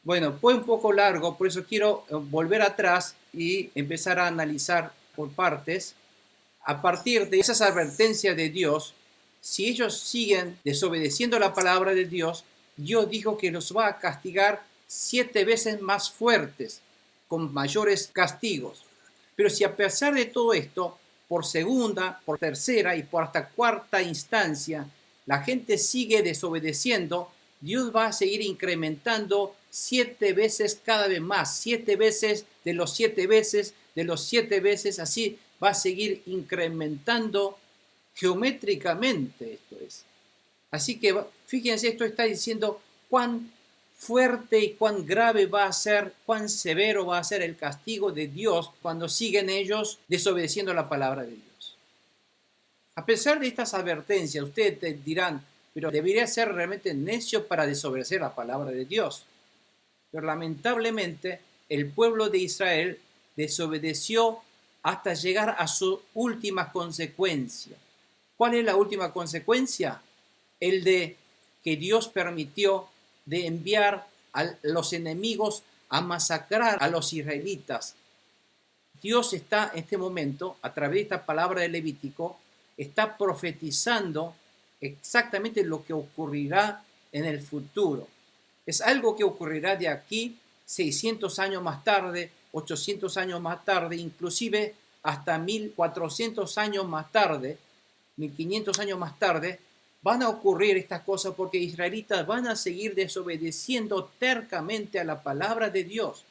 Bueno, fue un poco largo, por eso quiero volver atrás y empezar a analizar por partes. A partir de esas advertencias de Dios, si ellos siguen desobedeciendo la palabra de Dios, Dios dijo que los va a castigar 7 veces más fuertes, con mayores castigos. Pero si a pesar de todo esto, por segunda, por tercera y por hasta cuarta instancia, la gente sigue desobedeciendo, Dios va a seguir incrementando 7 veces cada vez más, 7 veces de los 7 veces, de los 7 veces, así va a seguir incrementando geométricamente esto es. Así que fíjense, esto está diciendo cuán fuerte y cuán grave va a ser, cuán severo va a ser el castigo de Dios cuando siguen ellos desobedeciendo la palabra de Dios. A pesar de estas advertencias, ustedes te dirán, pero debería ser realmente necio para desobedecer la palabra de Dios. Pero lamentablemente el pueblo de Israel desobedeció hasta llegar a su última consecuencia. ¿Cuál es la última consecuencia? El de que Dios permitió de enviar a los enemigos a masacrar a los israelitas. Dios está en este momento, a través de esta palabra de Levítico, está profetizando exactamente lo que ocurrirá en el futuro. Es algo que ocurrirá de aquí 600 años más tarde, 800 años más tarde, inclusive hasta 1400 años más tarde, 1500 años más tarde, van a ocurrir estas cosas porque israelitas van a seguir desobedeciendo tercamente a la palabra de Dios.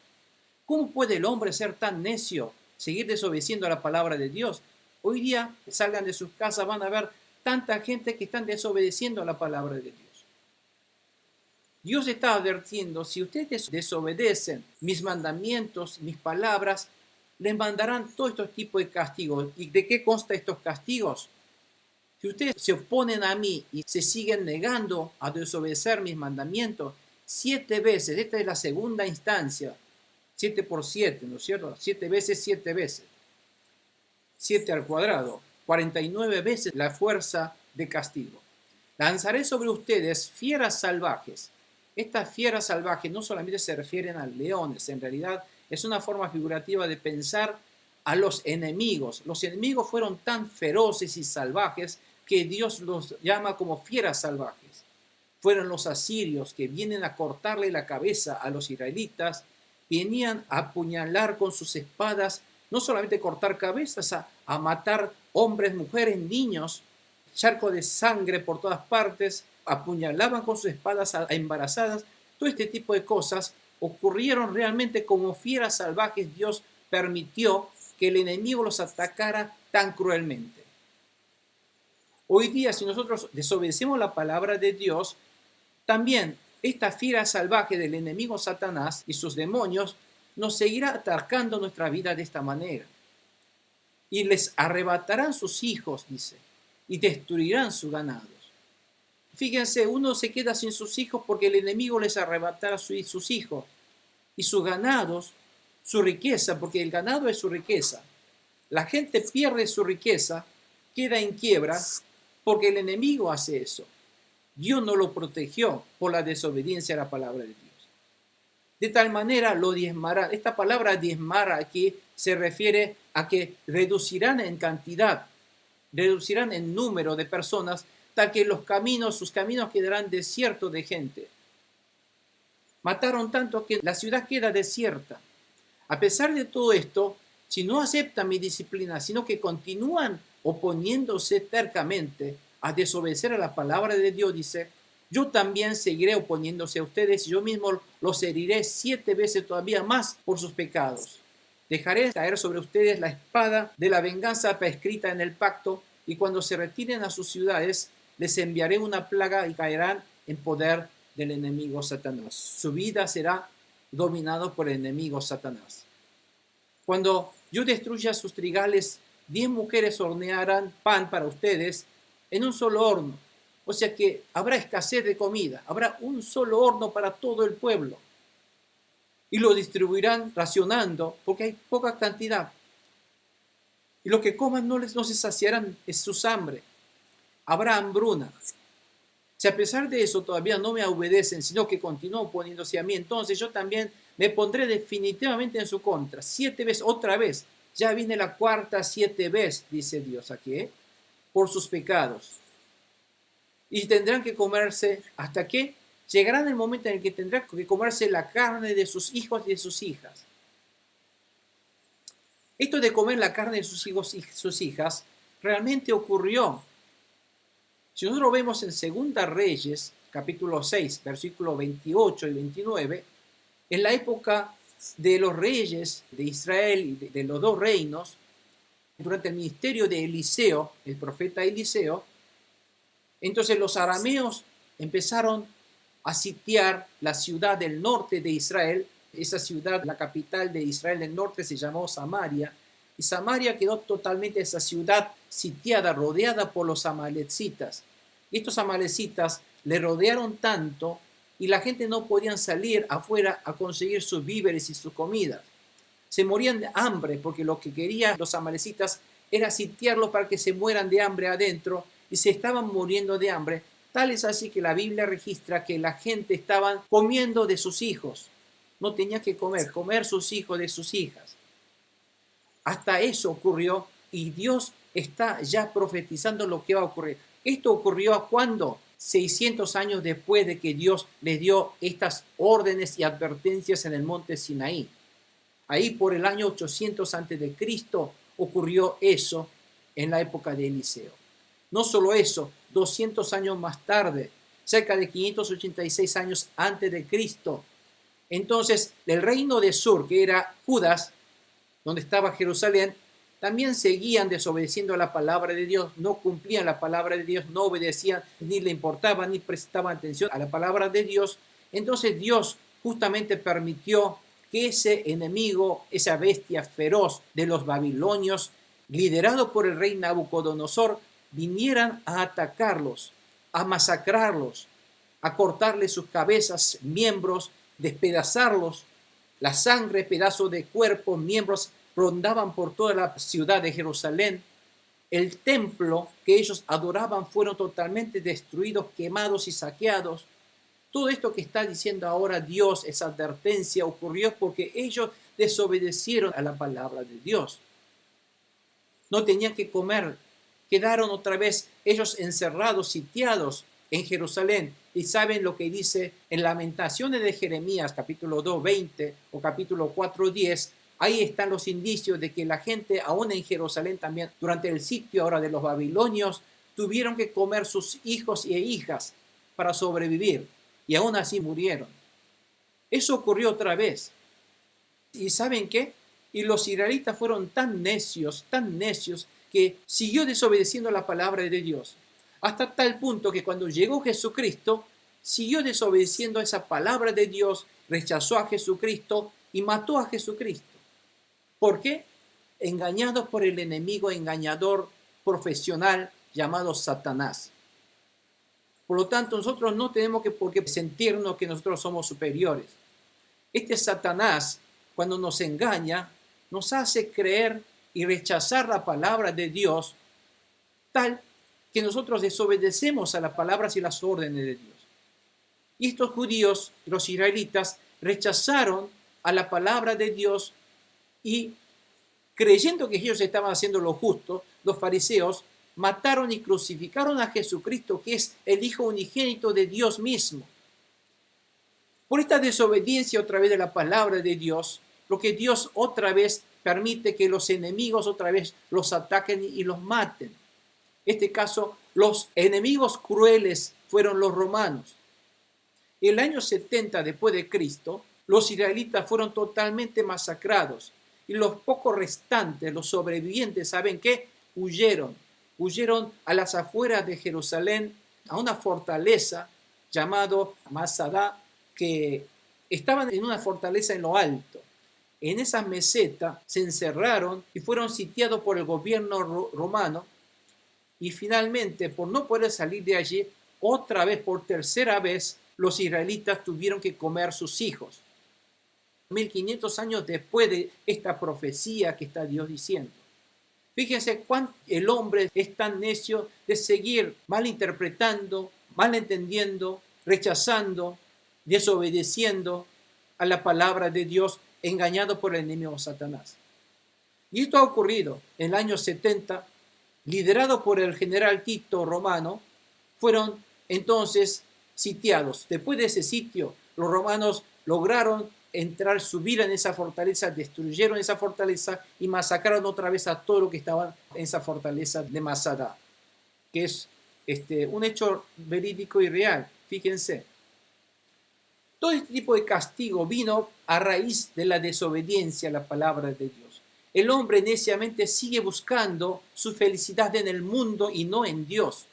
¿Cómo puede el hombre ser tan necio, seguir desobedeciendo a la palabra de Dios? Hoy día salgan de sus casas, van a ver tanta gente que están desobedeciendo a la palabra de Dios. Dios está advirtiendo, si ustedes desobedecen mis mandamientos, mis palabras, les mandarán todos estos tipos de castigos. ¿Y de qué consta estos castigos? Si ustedes se oponen a mí y se siguen negando a desobedecer mis mandamientos, 7 veces, esta es la segunda instancia, 7 por 7, ¿no es cierto? 7 veces, 7 veces. 7 al cuadrado, 49 veces la fuerza de castigo. Lanzaré sobre ustedes fieras salvajes. Estas fieras salvajes no solamente se refieren a leones, en realidad es una forma figurativa de pensar a los enemigos. Los enemigos fueron tan feroces y salvajes que Dios los llama como fieras salvajes. Fueron los asirios que vienen a cortarle la cabeza a los israelitas, venían a apuñalar con sus espadas, no solamente cortar cabezas, a matar hombres, mujeres, niños, charco de sangre por todas partes, apuñalaban con sus espadas a embarazadas. Todo este tipo de cosas ocurrieron realmente como fieras salvajes. Dios permitió que el enemigo los atacara tan cruelmente. Hoy día, si nosotros desobedecemos la palabra de Dios, también esta fiera salvaje del enemigo Satanás y sus demonios nos seguirá atacando nuestra vida de esta manera. Y les arrebatarán sus hijos, dice, y destruirán sus ganados. Fíjense, uno se queda sin sus hijos porque el enemigo les arrebatará sus hijos y sus ganados, su riqueza, porque el ganado es su riqueza. La gente pierde su riqueza, queda en quiebra, porque el enemigo hace eso. Dios no lo protegió por la desobediencia a la palabra de Dios. De tal manera lo diezmará. Esta palabra diezmar aquí se refiere a que reducirán en cantidad, reducirán en número de personas, tal que sus caminos quedarán desiertos de gente. Mataron tanto que la ciudad queda desierta. A pesar de todo esto, si no aceptan mi disciplina, sino que continúan oponiéndose tercamente a desobedecer a la palabra de Dios, dice, yo también seguiré oponiéndose a ustedes y yo mismo los heriré 7 veces todavía más por sus pecados. Dejaré caer sobre ustedes la espada de la venganza prescrita en el pacto, y cuando se retiren a sus ciudades, les enviaré una plaga y caerán en poder del enemigo Satanás. Su vida será dominada por el enemigo Satanás. Cuando yo destruya sus trigales, 10 mujeres hornearán pan para ustedes en un solo horno. O sea que habrá escasez de comida, habrá un solo horno para todo el pueblo. Y lo distribuirán racionando porque hay poca cantidad. Y lo que coman no se saciarán es su hambre. Habrá hambruna. Si a pesar de eso todavía no me obedecen, sino que continúan oponiéndose a mí, entonces yo también me pondré definitivamente en su contra. 7 veces, otra vez. Ya viene la cuarta 7 veces, dice Dios aquí, por sus pecados. Y tendrán que comerse, ¿hasta qué? Llegarán el momento en el que tendrán que comerse la carne de sus hijos y de sus hijas. Esto de comer la carne de sus hijos y sus hijas realmente ocurrió. Si nosotros vemos en 2 Reyes, capítulo 6, versículos 28 y 29, en la época de los reyes de Israel y de los 2 reinos, durante el ministerio de Eliseo, el profeta Eliseo, entonces los arameos empezaron a sitiar la ciudad del norte de Israel. Esa ciudad, la capital de Israel del norte, se llamó Samaria. Y Samaria quedó totalmente esa ciudad sitiada, rodeada por los amalecitas. Y estos amalecitas le rodearon tanto y la gente no podía salir afuera a conseguir sus víveres y sus comidas. Se morían de hambre porque lo que querían los amalecitas era sitiarlos para que se mueran de hambre adentro, y se estaban muriendo de hambre. Tal es así que la Biblia registra que la gente estaba comiendo de sus hijos. No tenía que comer sus hijos de sus hijas. Hasta eso ocurrió, y Dios está ya profetizando lo que va a ocurrir. Esto ocurrió ¿cuándo? 600 años después de que Dios les dio estas órdenes y advertencias en el monte Sinaí. Ahí por el año 800 a.C. ocurrió eso en la época de Eliseo. No solo eso, 200 años más tarde, cerca de 586 años antes de Cristo, entonces el reino de Sur, que era Judas, donde estaba Jerusalén, también seguían desobedeciendo a la palabra de Dios, no cumplían la palabra de Dios, no obedecían, ni le importaba, ni prestaban atención a la palabra de Dios. Entonces Dios justamente permitió que ese enemigo, esa bestia feroz de los babilonios, liderado por el rey Nabucodonosor, vinieran a atacarlos, a masacrarlos, a cortarles sus cabezas, miembros, despedazarlos. La sangre, pedazos de cuerpo, miembros rondaban por toda la ciudad de Jerusalén. El templo que ellos adoraban fueron totalmente destruidos, quemados y saqueados. Todo esto que está diciendo ahora Dios, esa advertencia, ocurrió porque ellos desobedecieron a la palabra de Dios. No tenían que comer. Quedaron otra vez ellos encerrados, sitiados en Jerusalén. Y saben lo que dice en Lamentaciones de Jeremías, capítulo 2, 20 o capítulo 4, 10. Ahí están los indicios de que la gente, aún en Jerusalén también, durante el sitio ahora de los babilonios, tuvieron que comer sus hijos e hijas para sobrevivir. Y aún así murieron. Eso ocurrió otra vez. ¿Y saben qué? Y los israelitas fueron tan necios, que siguió desobedeciendo la palabra de Dios. Hasta tal punto que cuando llegó Jesucristo, siguió desobedeciendo a esa palabra de Dios, rechazó a Jesucristo y mató a Jesucristo. ¿Por qué? Engañados por el enemigo engañador profesional llamado Satanás. Por lo tanto, nosotros no tenemos por qué sentirnos que nosotros somos superiores. Este Satanás, cuando nos engaña, nos hace creer y rechazar la palabra de Dios, tal que nosotros desobedecemos a las palabras y las órdenes de Dios. Y estos judíos, los israelitas, rechazaron a la palabra de Dios y, creyendo que ellos estaban haciendo lo justo, los fariseos mataron y crucificaron a Jesucristo, que es el Hijo unigénito de Dios mismo. Por esta desobediencia otra vez de la palabra de Dios, lo que Dios otra vez permite que los enemigos otra vez los ataquen y los maten. En este caso, los enemigos crueles fueron los romanos. En el año 70 después de Cristo, los israelitas fueron totalmente masacrados y los pocos restantes, los sobrevivientes, ¿saben qué? Huyeron a las afueras de Jerusalén, a una fortaleza llamado Masada, que estaban en una fortaleza en lo alto. En esa meseta se encerraron y fueron sitiados por el gobierno romano, y finalmente, por no poder salir de allí, otra vez, por tercera vez, los israelitas tuvieron que comer sus hijos. 1500 años después de esta profecía que está Dios diciendo. Fíjense cuánto el hombre es tan necio de seguir malinterpretando, malentendiendo, rechazando, desobedeciendo a la palabra de Dios, engañado por el enemigo Satanás. Y esto ha ocurrido en el año 70, liderado por el general Tito romano, fueron entonces sitiados. Después de ese sitio, los romanos lograron entrar, subir en esa fortaleza, destruyeron esa fortaleza y masacraron otra vez a todo lo que estaba en esa fortaleza de Masada, que es un hecho verídico y real. Fíjense. Todo este tipo de castigo vino a raíz de la desobediencia a la palabra de Dios. El hombre neciamente sigue buscando su felicidad en el mundo y no en Dios.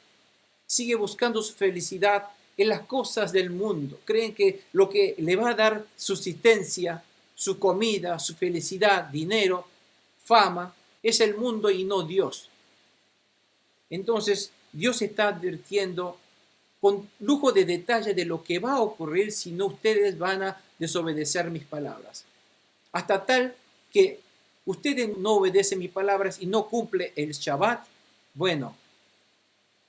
Sigue buscando su felicidad en las cosas del mundo. Creen que lo que le va a dar subsistencia, su comida, su felicidad, dinero, fama, es el mundo y no Dios. Entonces, Dios está advirtiendo con lujo de detalle de lo que va a ocurrir si no ustedes van a desobedecer mis palabras. Hasta tal que ustedes no obedecen mis palabras y no cumplen el Shabbat, bueno,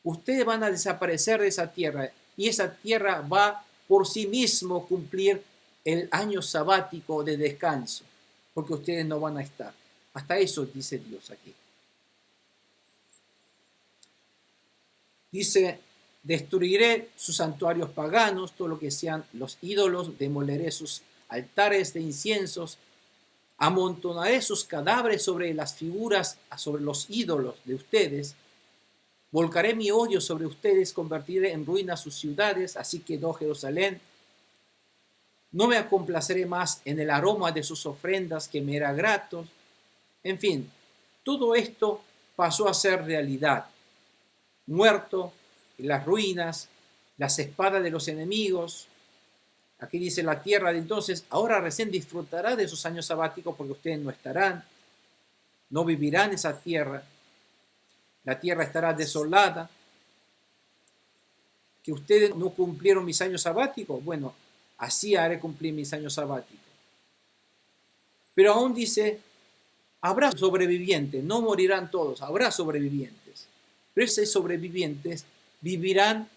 ustedes van a desaparecer de esa tierra y esa tierra va por sí mismo cumplir el año sabático de descanso, porque ustedes no van a estar. Hasta eso dice Dios aquí. Dice: destruiré sus santuarios paganos, todo lo que sean los ídolos, demoleré sus altares de inciensos, amontonaré sus cadáveres sobre las figuras, sobre los ídolos de ustedes, volcaré mi odio sobre ustedes, convertiré en ruinas sus ciudades, así quedó Jerusalén. No me complaceré más en el aroma de sus ofrendas que me era grato. En fin, todo esto pasó a ser realidad. Muerto, las ruinas, las espadas de los enemigos. Aquí dice la tierra de entonces, ahora recién disfrutará de sus años sabáticos porque ustedes no estarán, no vivirán esa tierra. La tierra estará desolada. Que ustedes no cumplieron mis años sabáticos, bueno, así haré cumplir mis años sabáticos. Pero aún dice, habrá sobrevivientes, no morirán todos, habrá sobrevivientes. Pero esos sobrevivientes vivirán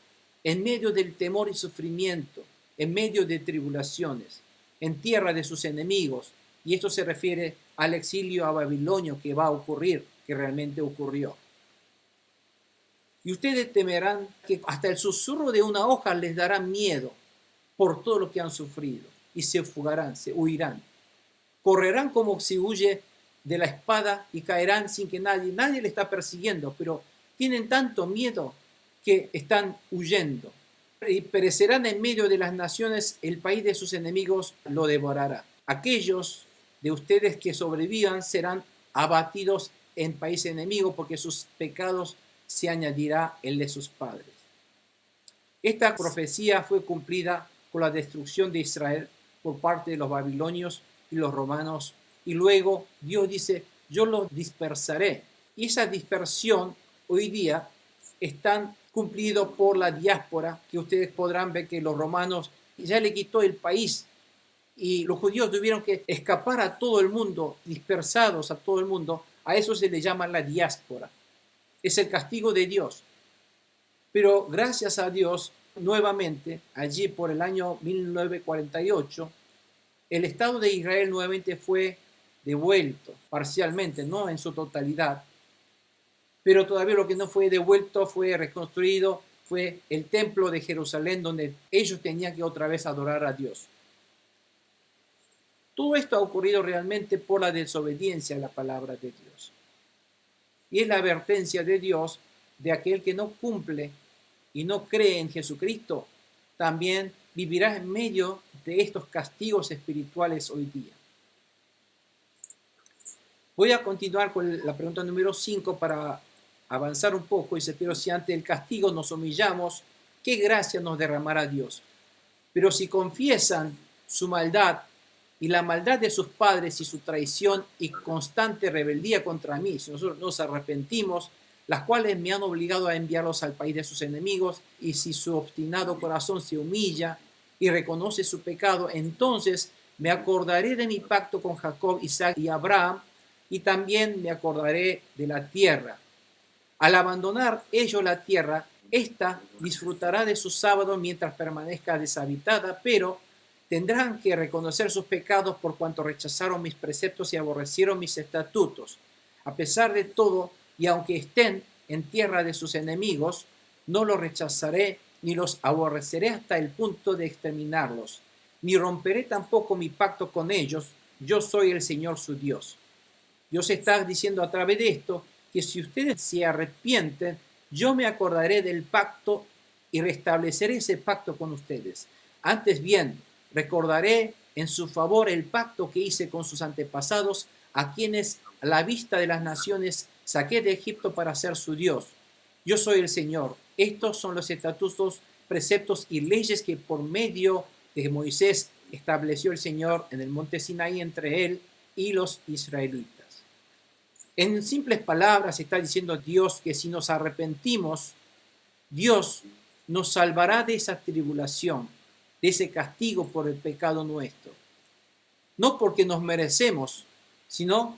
en medio del temor y sufrimiento, en medio de tribulaciones, en tierra de sus enemigos. Y esto se refiere al exilio a Babilonia que va a ocurrir, que realmente ocurrió. Y ustedes temerán que hasta el susurro de una hoja les dará miedo por todo lo que han sufrido, y se fugarán, se huirán. Correrán como si huye de la espada y caerán sin que nadie le está persiguiendo, pero tienen tanto miedo que están huyendo. Y perecerán en medio de las naciones, el país de sus enemigos lo devorará. Aquellos de ustedes que sobrevivan serán abatidos en país enemigo, porque sus pecados se añadirá el de sus padres. Esta profecía fue cumplida con la destrucción de Israel por parte de los babilonios y los romanos, y luego Dios dice, yo los dispersaré. Y esa dispersión hoy día están cumplido por la diáspora, que ustedes podrán ver que los romanos ya le quitó el país y los judíos tuvieron que escapar a todo el mundo, dispersados a todo el mundo. A eso se le llama la diáspora. Es el castigo de Dios. Pero gracias a Dios, nuevamente, allí por el año 1948, el Estado de Israel nuevamente fue devuelto, parcialmente, no en su totalidad, pero todavía lo que no fue devuelto fue reconstruido, fue el templo de Jerusalén donde ellos tenían que otra vez adorar a Dios. Todo esto ha ocurrido realmente por la desobediencia a la palabra de Dios. Y es la advertencia de Dios de aquel que no cumple y no cree en Jesucristo, también vivirá en medio de estos castigos espirituales hoy día. Voy a continuar con la pregunta número 5 para avanzar un poco. Dice, pero si ante el castigo nos humillamos, ¿qué gracia nos derramará Dios? Pero si confiesan su maldad y la maldad de sus padres y su traición y constante rebeldía contra mí, si nosotros nos arrepentimos, las cuales me han obligado a enviarlos al país de sus enemigos, y si su obstinado corazón se humilla y reconoce su pecado, entonces me acordaré de mi pacto con Jacob, Isaac y Abraham, y también me acordaré de la tierra. Al abandonar ellos la tierra, ésta disfrutará de su sábado mientras permanezca deshabitada, pero tendrán que reconocer sus pecados por cuanto rechazaron mis preceptos y aborrecieron mis estatutos. A pesar de todo, y aunque estén en tierra de sus enemigos, no los rechazaré ni los aborreceré hasta el punto de exterminarlos, ni romperé tampoco mi pacto con ellos. Yo soy el Señor su Dios. Dios está diciendo a través de esto que si ustedes se arrepienten, yo me acordaré del pacto y restableceré ese pacto con ustedes. Antes bien, recordaré en su favor el pacto que hice con sus antepasados, a quienes a la vista de las naciones saqué de Egipto para ser su Dios. Yo soy el Señor. Estos son los estatutos, preceptos y leyes que por medio de Moisés estableció el Señor en el monte Sinaí entre él y los israelitas. En simples palabras está diciendo Dios que si nos arrepentimos, Dios nos salvará de esa tribulación, de ese castigo por el pecado nuestro. No porque nos merecemos, sino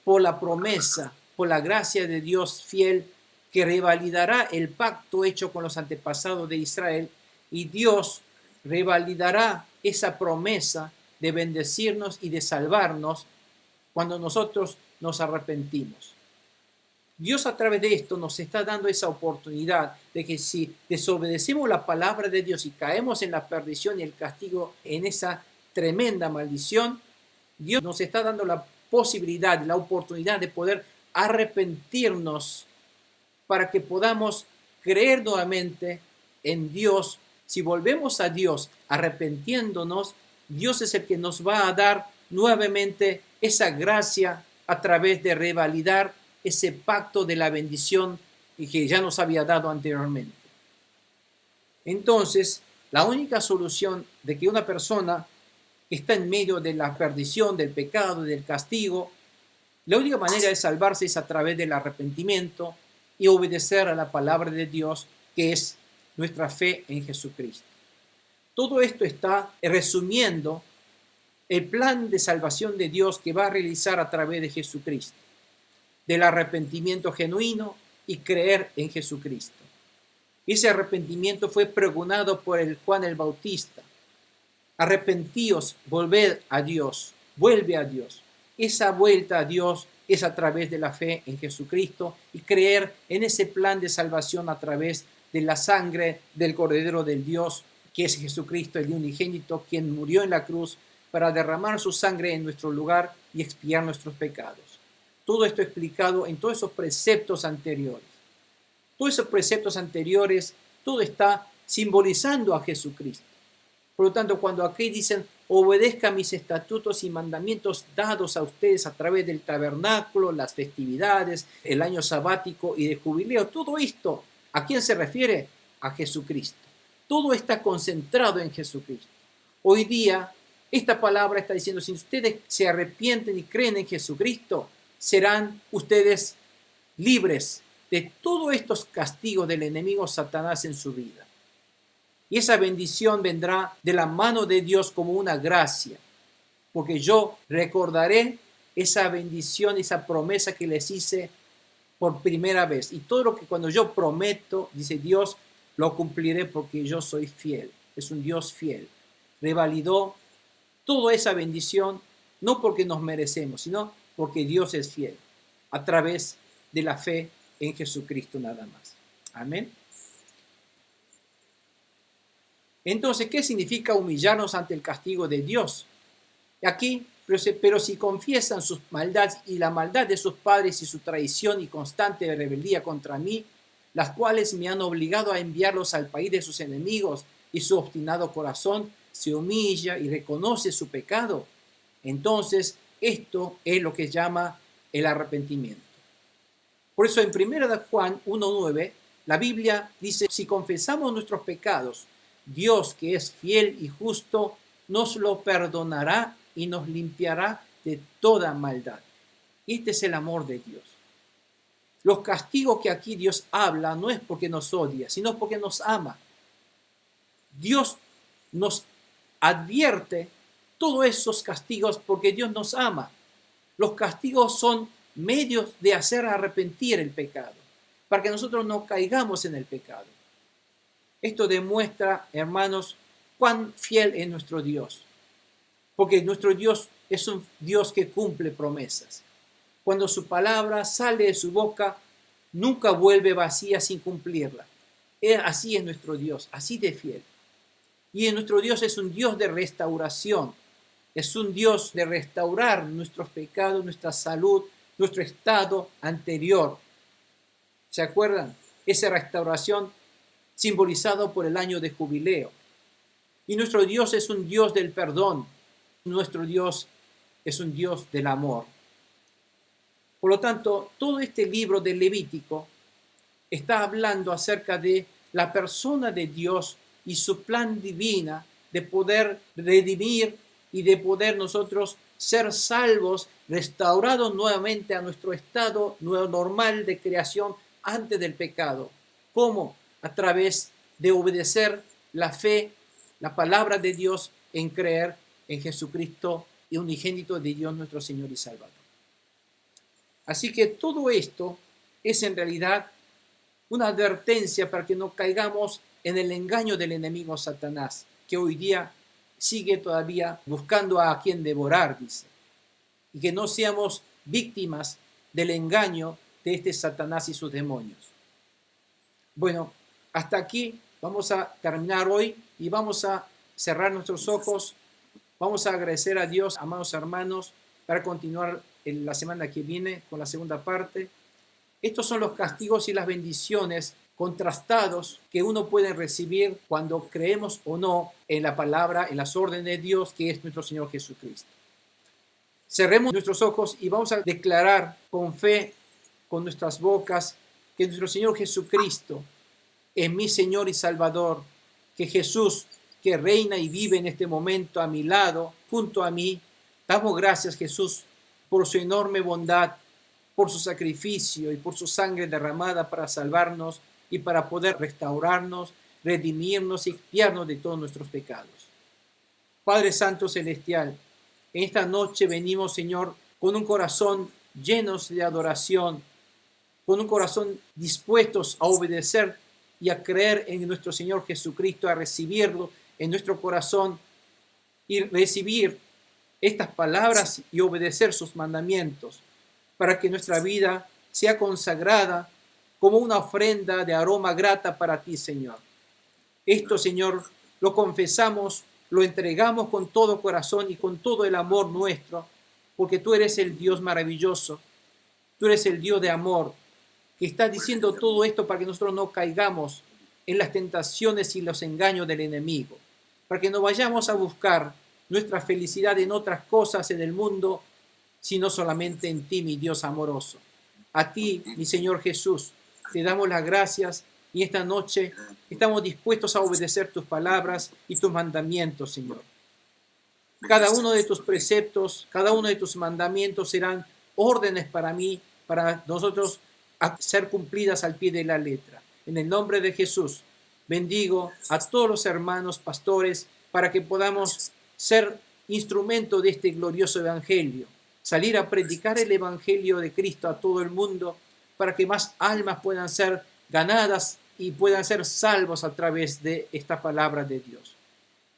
por la promesa, por la gracia de Dios fiel, que revalidará el pacto hecho con los antepasados de Israel, y Dios revalidará esa promesa de bendecirnos y de salvarnos cuando nosotros nos arrepentimos. Dios a través de esto nos está dando esa oportunidad de que si desobedecemos la palabra de Dios y caemos en la perdición y el castigo, en esa tremenda maldición, Dios nos está dando la posibilidad, la oportunidad de poder arrepentirnos para que podamos creer nuevamente en Dios. Si volvemos a Dios arrepintiéndonos, Dios es el que nos va a dar nuevamente esa gracia a través de revalidar ese pacto de la bendición que ya nos había dado anteriormente. Entonces, la única solución de que una persona que está en medio de la perdición, del pecado, del castigo, la única manera de salvarse es a través del arrepentimiento y obedecer a la palabra de Dios, que es nuestra fe en Jesucristo. Todo esto está resumiendo el plan de salvación de Dios que va a realizar a través de Jesucristo, del arrepentimiento genuino y creer en Jesucristo. Ese arrepentimiento fue pregonado por el Juan el Bautista. Arrepentíos, volved a Dios, vuelve a Dios. Esa vuelta a Dios es a través de la fe en Jesucristo y creer en ese plan de salvación a través de la sangre del Cordero del Dios, que es Jesucristo, el unigénito, quien murió en la cruz para derramar su sangre en nuestro lugar y expiar nuestros pecados. Todo esto explicado en todos esos preceptos anteriores. Todos esos preceptos anteriores, todo está simbolizando a Jesucristo. Por lo tanto, cuando aquí dicen, obedezcan mis estatutos y mandamientos dados a ustedes a través del tabernáculo, las festividades, el año sabático y de jubileo, todo esto, ¿a quién se refiere? A Jesucristo. Todo está concentrado en Jesucristo. Hoy día, esta palabra está diciendo, si ustedes se arrepienten y creen en Jesucristo, serán ustedes libres de todos estos castigos del enemigo Satanás en su vida. Y esa bendición vendrá de la mano de Dios como una gracia, porque yo recordaré esa bendición, esa promesa que les hice por primera vez. Y todo lo que cuando yo prometo, dice Dios, lo cumpliré porque yo soy fiel. Es un Dios fiel. Revalidó toda esa bendición, no porque nos merecemos, sino porque Dios es fiel, a través de la fe en Jesucristo nada más. Amén. Entonces, ¿qué significa humillarnos ante el castigo de Dios? Aquí, pero si confiesan sus maldades y la maldad de sus padres y su traición y constante rebeldía contra mí, las cuales me han obligado a enviarlos al país de sus enemigos, y su obstinado corazón se humilla y reconoce su pecado, entonces esto es lo que llama el arrepentimiento. Por eso en 1 Juan 1:9, la Biblia dice, si confesamos nuestros pecados, Dios, que es fiel y justo, nos lo perdonará y nos limpiará de toda maldad. Este es el amor de Dios. Los castigos que aquí Dios habla no es porque nos odia, sino porque nos ama. Dios nos advierte todos esos castigos porque Dios nos ama. Los castigos son medios de hacer arrepentir el pecado, para que nosotros no caigamos en el pecado. Esto demuestra, hermanos, cuán fiel es nuestro Dios, porque nuestro Dios es un Dios que cumple promesas. Cuando su palabra sale de su boca, nunca vuelve vacía sin cumplirla. Así es nuestro Dios, así de fiel. Y nuestro Dios es un Dios de restauración. Es un Dios de restaurar nuestros pecados, nuestra salud, nuestro estado anterior. ¿Se acuerdan? Esa restauración simbolizado por el año de jubileo. Y nuestro Dios es un Dios del perdón. Nuestro Dios es un Dios del amor. Por lo tanto, todo este libro de Levítico está hablando acerca de la persona de Dios y su plan divina de poder redimir y de poder nosotros ser salvos, restaurados nuevamente a nuestro estado normal de creación antes del pecado. ¿Cómo? A través de obedecer la fe, la palabra de Dios, en creer en Jesucristo y unigénito de Dios nuestro Señor y Salvador. Así que todo esto es en realidad una advertencia para que no caigamos en el engaño del enemigo Satanás, que hoy día sigue todavía buscando a quien devorar, dice. Y que no seamos víctimas del engaño de este Satanás y sus demonios. Bueno, hasta aquí vamos a terminar hoy y vamos a cerrar nuestros ojos. Vamos a agradecer a Dios, amados hermanos, para continuar en la semana que viene con la segunda parte. Estos son los castigos y las bendiciones contrastados que uno puede recibir cuando creemos o no en la palabra, en las órdenes de Dios, que es nuestro Señor Jesucristo. Cerremos nuestros ojos y vamos a declarar con fe, con nuestras bocas, que nuestro Señor Jesucristo es mi Señor y Salvador, que Jesús, que reina y vive en este momento a mi lado, junto a mí. Damos gracias, Jesús, por su enorme bondad, por su sacrificio y por su sangre derramada para salvarnos y para poder restaurarnos, redimirnos y expiarnos de todos nuestros pecados. Padre Santo Celestial, en esta noche venimos, Señor, con un corazón llenos de adoración, con un corazón dispuestos a obedecer y a creer en nuestro Señor Jesucristo, a recibirlo en nuestro corazón y recibir estas palabras y obedecer sus mandamientos, para que nuestra vida sea consagrada como una ofrenda de aroma grata para ti, Señor. Esto, Señor, lo confesamos, lo entregamos con todo corazón y con todo el amor nuestro, porque tú eres el Dios maravilloso, tú eres el Dios de amor, que está diciendo todo esto para que nosotros no caigamos en las tentaciones y los engaños del enemigo, para que no vayamos a buscar nuestra felicidad en otras cosas en el mundo, sino solamente en ti, mi Dios amoroso. A ti, mi Señor Jesús, te damos las gracias y esta noche estamos dispuestos a obedecer tus palabras y tus mandamientos, Señor. Cada uno de tus preceptos, cada uno de tus mandamientos serán órdenes para mí, para nosotros a ser cumplidas al pie de la letra. En el nombre de Jesús, bendigo a todos los hermanos pastores para que podamos ser instrumento de este glorioso evangelio, salir a predicar el evangelio de Cristo a todo el mundo para que más almas puedan ser ganadas y puedan ser salvos a través de esta palabra de Dios.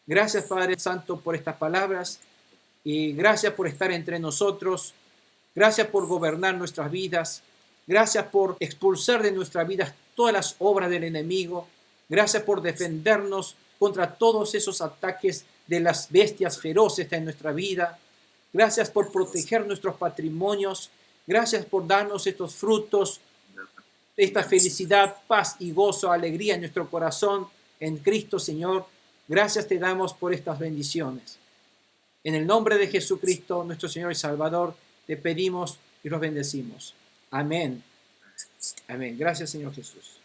Gracias, Padre Santo, por estas palabras y gracias por estar entre nosotros. Gracias por gobernar nuestras vidas. Gracias por expulsar de nuestras vidas todas las obras del enemigo. Gracias por defendernos contra todos esos ataques de las bestias feroces en nuestra vida. Gracias por proteger nuestros patrimonios. Gracias por darnos estos frutos, esta felicidad, paz y gozo, alegría en nuestro corazón en Cristo, Señor. Gracias te damos por estas bendiciones. En el nombre de Jesucristo, nuestro Señor y Salvador, te pedimos y los bendecimos. Amén. Amén. Gracias, Señor Jesús.